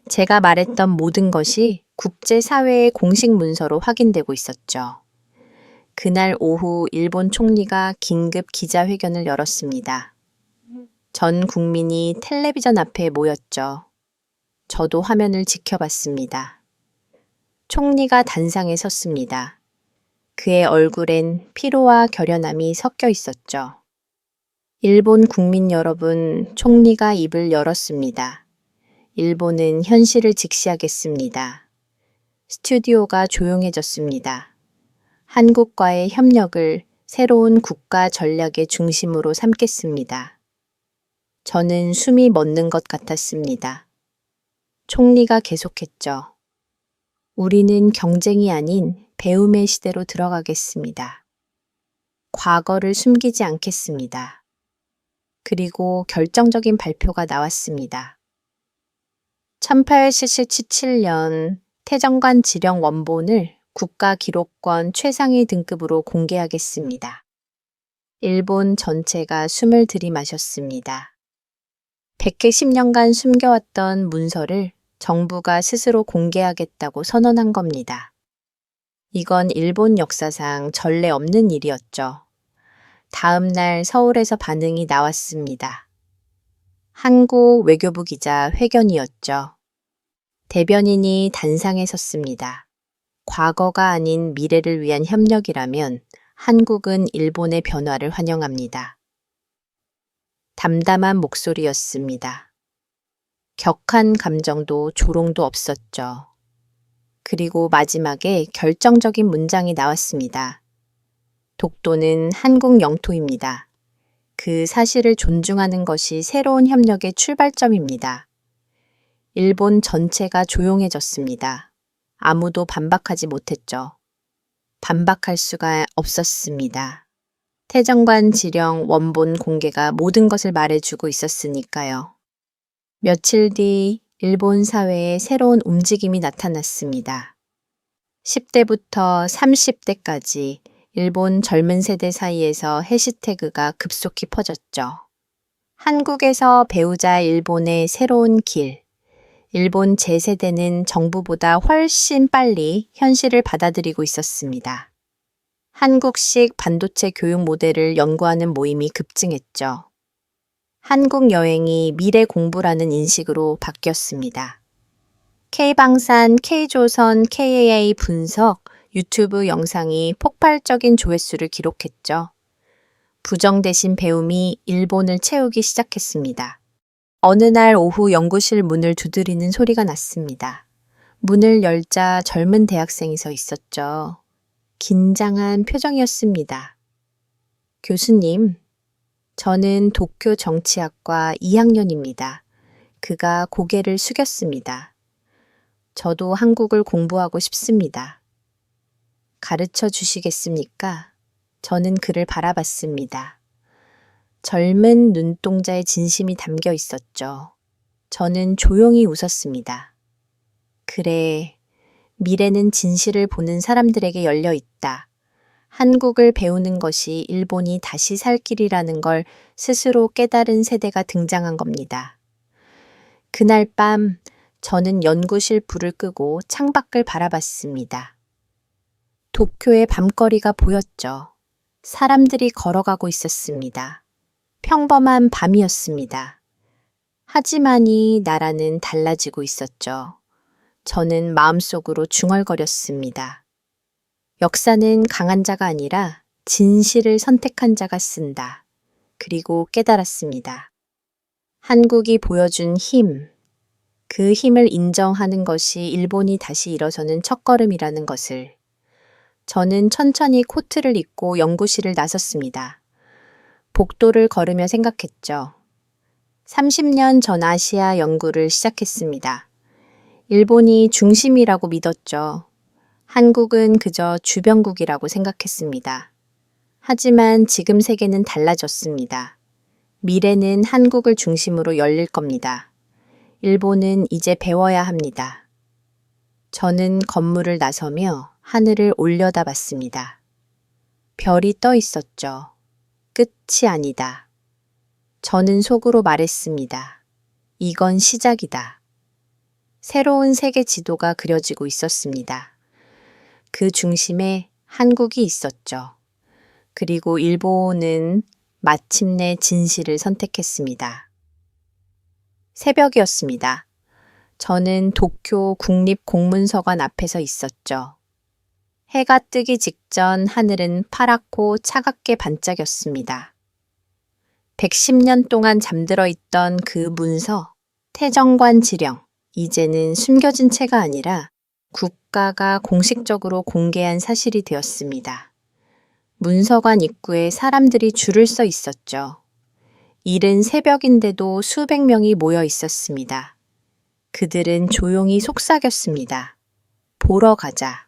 제가 말했던 모든 것이 국제사회의 공식 문서로 확인되고 있었죠. 그날 오후 일본 총리가 긴급 기자회견을 열었습니다. 전 국민이 텔레비전 앞에 모였죠. 저도 화면을 지켜봤습니다. 총리가 단상에 섰습니다. 그의 얼굴엔 피로와 결연함이 섞여 있었죠. 일본 국민 여러분, 총리가 입을 열었습니다. 일본은 현실을 직시하겠습니다. 스튜디오가 조용해졌습니다. 한국과의 협력을 새로운 국가 전략의 중심으로 삼겠습니다. 저는 숨이 멎는 것 같았습니다. 총리가 계속했죠. 우리는 경쟁이 아닌 배움의 시대로 들어가겠습니다. 과거를 숨기지 않겠습니다. 그리고 결정적인 발표가 나왔습니다. 1877년 태정관 지령 원본을 국가기록권 최상위 등급으로 공개하겠습니다. 일본 전체가 숨을 들이마셨습니다. 110년간 숨겨왔던 문서를 정부가 스스로 공개하겠다고 선언한 겁니다. 이건 일본 역사상 전례 없는 일이었죠. 다음 날 서울에서 반응이 나왔습니다. 한국 외교부 기자 회견이었죠. 대변인이 단상에 섰습니다. 과거가 아닌 미래를 위한 협력이라면 한국은 일본의 변화를 환영합니다. 담담한 목소리였습니다. 격한 감정도 조롱도 없었죠. 그리고 마지막에 결정적인 문장이 나왔습니다. 독도는 한국 영토입니다. 그 사실을 존중하는 것이 새로운 협력의 출발점입니다. 일본 전체가 조용해졌습니다. 아무도 반박하지 못했죠. 반박할 수가 없었습니다. 태정관 지령 원본 공개가 모든 것을 말해주고 있었으니까요. 며칠 뒤 일본 사회에 새로운 움직임이 나타났습니다. 10대부터 30대까지 일본 젊은 세대 사이에서 해시태그가 급속히 퍼졌죠. 한국에서 배우자 일본의 새로운 길. 일본 제 세대는 정부보다 훨씬 빨리 현실을 받아들이고 있었습니다. 한국식 반도체 교육 모델을 연구하는 모임이 급증했죠. 한국 여행이 미래 공부라는 인식으로 바뀌었습니다. K방산, K조선, KAA 분석, 유튜브 영상이 폭발적인 조회수를 기록했죠. 부정 대신 배움이 일본을 채우기 시작했습니다. 어느 날 오후 연구실 문을 두드리는 소리가 났습니다. 문을 열자 젊은 대학생이 서 있었죠. 긴장한 표정이었습니다. 교수님, 저는 도쿄 정치학과 2학년입니다. 그가 고개를 숙였습니다. 저도 한국을 공부하고 싶습니다. 가르쳐 주시겠습니까? 저는 그를 바라봤습니다. 젊은 눈동자에 진심이 담겨 있었죠. 저는 조용히 웃었습니다. 그래, 미래는 진실을 보는 사람들에게 열려 있다. 한국을 배우는 것이 일본이 다시 살 길이라는 걸 스스로 깨달은 세대가 등장한 겁니다. 그날 밤 저는 연구실 불을 끄고 창밖을 바라봤습니다. 도쿄의 밤거리가 보였죠. 사람들이 걸어가고 있었습니다. 평범한 밤이었습니다. 하지만 이 나라는 달라지고 있었죠. 저는 마음속으로 중얼거렸습니다. 역사는 강한 자가 아니라 진실을 선택한 자가 쓴다. 그리고 깨달았습니다. 한국이 보여준 힘, 그 힘을 인정하는 것이 일본이 다시 일어서는 첫걸음이라는 것을. 저는 천천히 코트를 입고 연구실을 나섰습니다. 복도를 걸으며 생각했죠. 30년 전 아시아 연구를 시작했습니다. 일본이 중심이라고 믿었죠. 한국은 그저 주변국이라고 생각했습니다. 하지만 지금 세계는 달라졌습니다. 미래는 한국을 중심으로 열릴 겁니다. 일본은 이제 배워야 합니다. 저는 건물을 나서며 하늘을 올려다봤습니다. 별이 떠 있었죠. 끝이 아니다. 저는 속으로 말했습니다. 이건 시작이다. 새로운 세계 지도가 그려지고 있었습니다. 그 중심에 한국이 있었죠. 그리고 일본은 마침내 진실을 선택했습니다. 새벽이었습니다. 저는 도쿄 국립공문서관 앞에서 있었죠. 해가 뜨기 직전 하늘은 파랗고 차갑게 반짝였습니다. 110년 동안 잠들어 있던 그 문서, 태정관 지령, 이제는 숨겨진 채가 아니라 국가가 공식적으로 공개한 사실이 되었습니다. 문서관 입구에 사람들이 줄을 서 있었죠. 이른 새벽인데도 수백 명이 모여 있었습니다. 그들은 조용히 속삭였습니다. 보러 가자.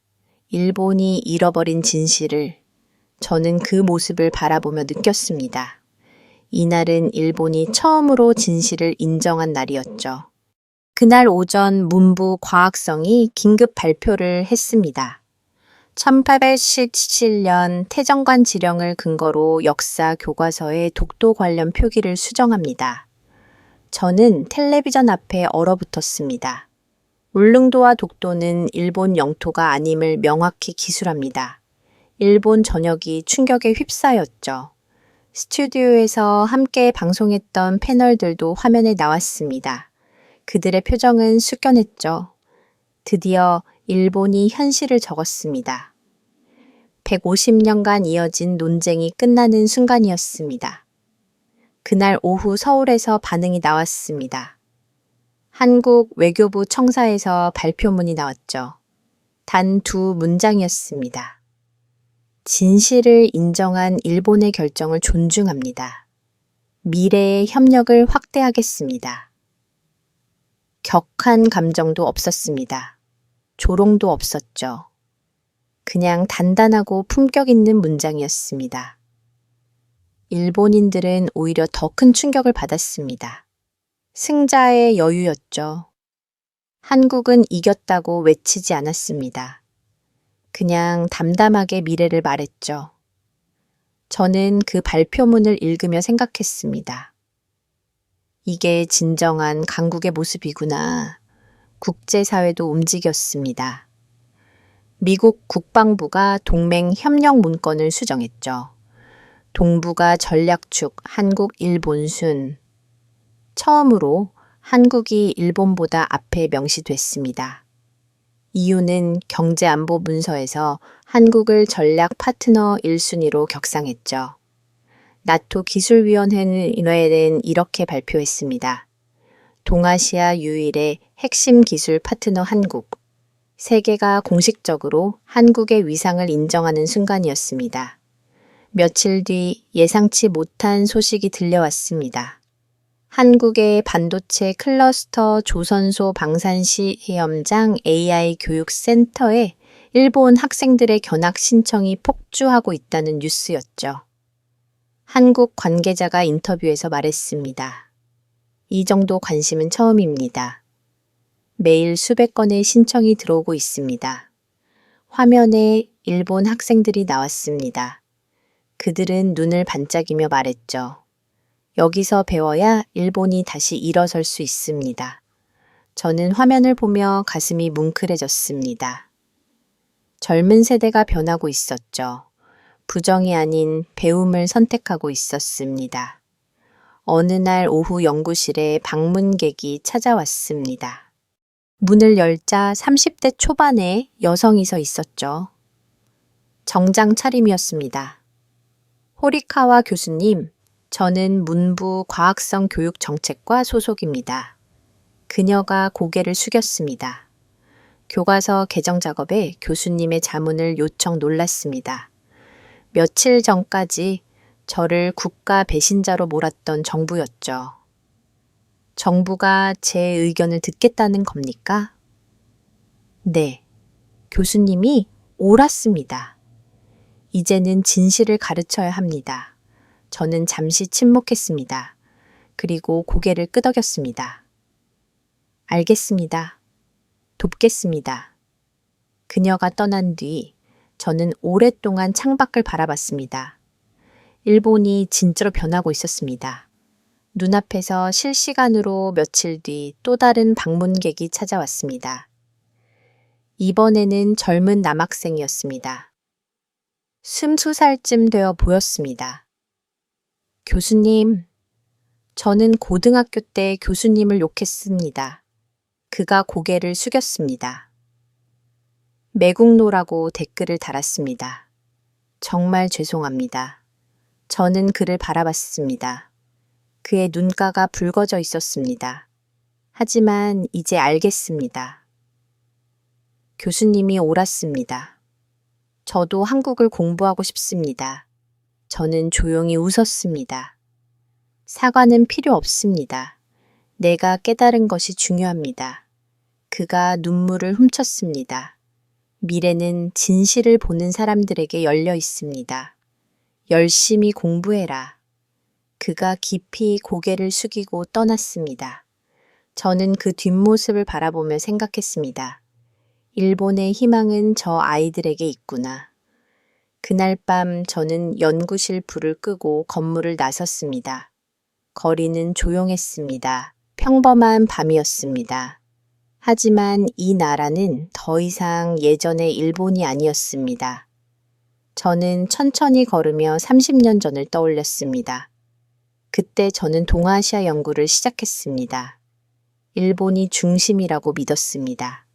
일본이 잃어버린 진실을. 저는 그 모습을 바라보며 느꼈습니다. 이날은 일본이 처음으로 진실을 인정한 날이었죠. 그날 오전 문부 과학성이 긴급 발표를 했습니다. 1817년 태정관 지령을 근거로 역사 교과서에 독도 관련 표기를 수정합니다. 저는 텔레비전 앞에 얼어붙었습니다. 울릉도와 독도는 일본 영토가 아님을 명확히 기술합니다. 일본 전역이 충격에 휩싸였죠. 스튜디오에서 함께 방송했던 패널들도 화면에 나왔습니다. 그들의 표정은 숙연했죠. 드디어 일본이 현실을 적었습니다. 150년간 이어진 논쟁이 끝나는 순간이었습니다. 그날 오후 서울에서 반응이 나왔습니다. 한국 외교부 청사에서 발표문이 나왔죠. 단 2문장이었습니다. 진실을 인정한 일본의 결정을 존중합니다. 미래의 협력을 확대하겠습니다. 격한 감정도 없었습니다. 조롱도 없었죠. 그냥 단단하고 품격 있는 문장이었습니다. 일본인들은 오히려 더 큰 충격을 받았습니다. 승자의 여유였죠. 한국은 이겼다고 외치지 않았습니다. 그냥 담담하게 미래를 말했죠. 저는 그 발표문을 읽으며 생각했습니다. 이게 진정한 강국의 모습이구나. 국제사회도 움직였습니다. 미국 국방부가 동맹 협력 문건을 수정했죠. 동북아 전략축 한국 일본순. 처음으로 한국이 일본보다 앞에 명시됐습니다. 이유는 경제안보 문서에서 한국을 전략 파트너 1순위로 격상했죠. 나토 기술위원회는 이렇게 발표했습니다. 동아시아 유일의 핵심 기술 파트너 한국. 세계가 공식적으로 한국의 위상을 인정하는 순간이었습니다. 며칠 뒤 예상치 못한 소식이 들려왔습니다. 한국의 반도체 클러스터 조선소 방산시 해염장 AI 교육센터에 일본 학생들의 견학 신청이 폭주하고 있다는 뉴스였죠. 한국 관계자가 인터뷰에서 말했습니다. 이 정도 관심은 처음입니다. 매일 수백 건의 신청이 들어오고 있습니다. 화면에 일본 학생들이 나왔습니다. 그들은 눈을 반짝이며 말했죠. 여기서 배워야 일본이 다시 일어설 수 있습니다. 저는 화면을 보며 가슴이 뭉클해졌습니다. 젊은 세대가 변하고 있었죠. 부정이 아닌 배움을 선택하고 있었습니다. 어느 날 오후 연구실에 방문객이 찾아왔습니다. 문을 열자 30대 초반의 여성이 서 있었죠. 정장 차림이었습니다. 호리카와 교수님, 저는 문부 과학성 교육 정책과 소속입니다. 그녀가 고개를 숙였습니다. 교과서 개정 작업에 교수님의 자문을 요청 놀랐습니다. 며칠 전까지 저를 국가 배신자로 몰았던 정부였죠. 정부가 제 의견을 듣겠다는 겁니까? 네, 교수님이 옳았습니다. 이제는 진실을 가르쳐야 합니다. 저는 잠시 침묵했습니다. 그리고 고개를 끄덕였습니다. 알겠습니다. 돕겠습니다. 그녀가 떠난 뒤 저는 오랫동안 창밖을 바라봤습니다. 일본이 진짜로 변하고 있었습니다. 눈앞에서 실시간으로 며칠 뒤 또 다른 방문객이 찾아왔습니다. 이번에는 젊은 남학생이었습니다. 20살쯤 되어 보였습니다. 교수님, 저는 고등학교 때 교수님을 욕했습니다. 그가 고개를 숙였습니다. 매국노라고 댓글을 달았습니다. 정말 죄송합니다. 저는 그를 바라봤습니다. 그의 눈가가 붉어져 있었습니다. 하지만 이제 알겠습니다. 교수님이 옳았습니다. 저도 한국을 공부하고 싶습니다. 저는 조용히 웃었습니다. 사과는 필요 없습니다. 내가 깨달은 것이 중요합니다. 그가 눈물을 훔쳤습니다. 미래는 진실을 보는 사람들에게 열려 있습니다. 열심히 공부해라. 그가 깊이 고개를 숙이고 떠났습니다. 저는 그 뒷모습을 바라보며 생각했습니다. 일본의 희망은 저 아이들에게 있구나. 그날 밤 저는 연구실 불을 끄고 건물을 나섰습니다. 거리는 조용했습니다. 평범한 밤이었습니다. 하지만 이 나라는 더 이상 예전의 일본이 아니었습니다. 저는 천천히 걸으며 30년 전을 떠올렸습니다. 그때 저는 동아시아 연구를 시작했습니다. 일본이 중심이라고 믿었습니다.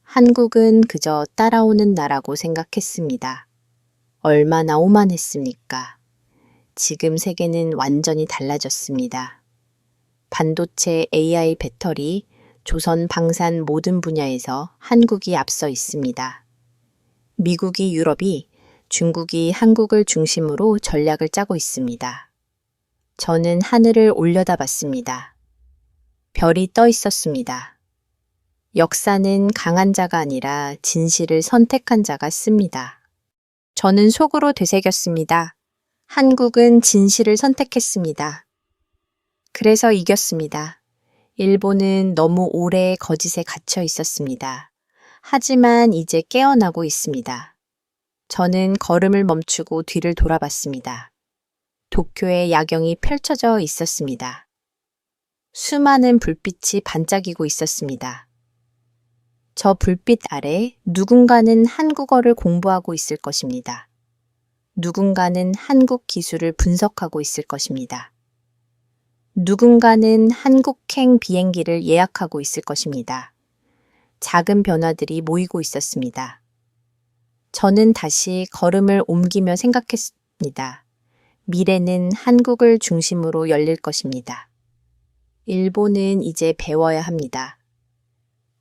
한국은 그저 따라오는 나라고 생각했습니다. 얼마나 오만했습니까? 지금 세계는 완전히 달라졌습니다. 반도체, AI, 배터리, 조선, 방산 모든 분야에서 한국이 앞서 있습니다. 미국이 유럽이, 중국이 한국을 중심으로 전략을 짜고 있습니다. 저는 하늘을 올려다봤습니다. 별이 떠 있었습니다. 역사는 강한 자가 아니라 진실을 선택한 자가 씁니다. 저는 속으로 되새겼습니다. 한국은 진실을 선택했습니다. 그래서 이겼습니다. 일본은 너무 오래 거짓에 갇혀 있었습니다. 하지만 이제 깨어나고 있습니다. 저는 걸음을 멈추고 뒤를 돌아봤습니다. 도쿄의 야경이 펼쳐져 있었습니다. 수많은 불빛이 반짝이고 있었습니다. 저 불빛 아래 누군가는 한국어를 공부하고 있을 것입니다. 누군가는 한국 기술을 분석하고 있을 것입니다. 누군가는 한국행 비행기를 예약하고 있을 것입니다. 작은 변화들이 모이고 있었습니다. 저는 다시 걸음을 옮기며 생각했습니다. 미래는 한국을 중심으로 열릴 것입니다. 일본은 이제 배워야 합니다.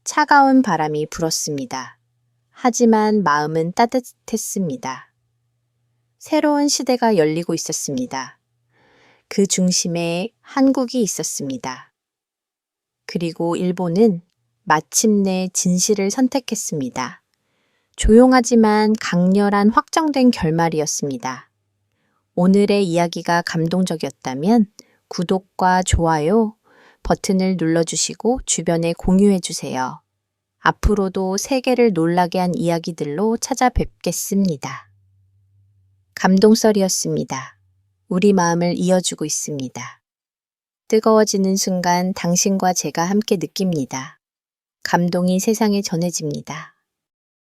차가운 바람이 불었습니다. 하지만 마음은 따뜻했습니다. 새로운 시대가 열리고 있었습니다. 그 중심에 한국이 있었습니다. 그리고 일본은 마침내 진실을 선택했습니다. 조용하지만 강렬한 확정된 결말이었습니다. 오늘의 이야기가 감동적이었다면 구독과 좋아요 버튼을 눌러주시고 주변에 공유해주세요. 앞으로도 세계를 놀라게 한 이야기들로 찾아뵙겠습니다. 감동설이었습니다. 우리 마음을 이어주고 있습니다. 뜨거워지는 순간 당신과 제가 함께 느낍니다. 감동이 세상에 전해집니다.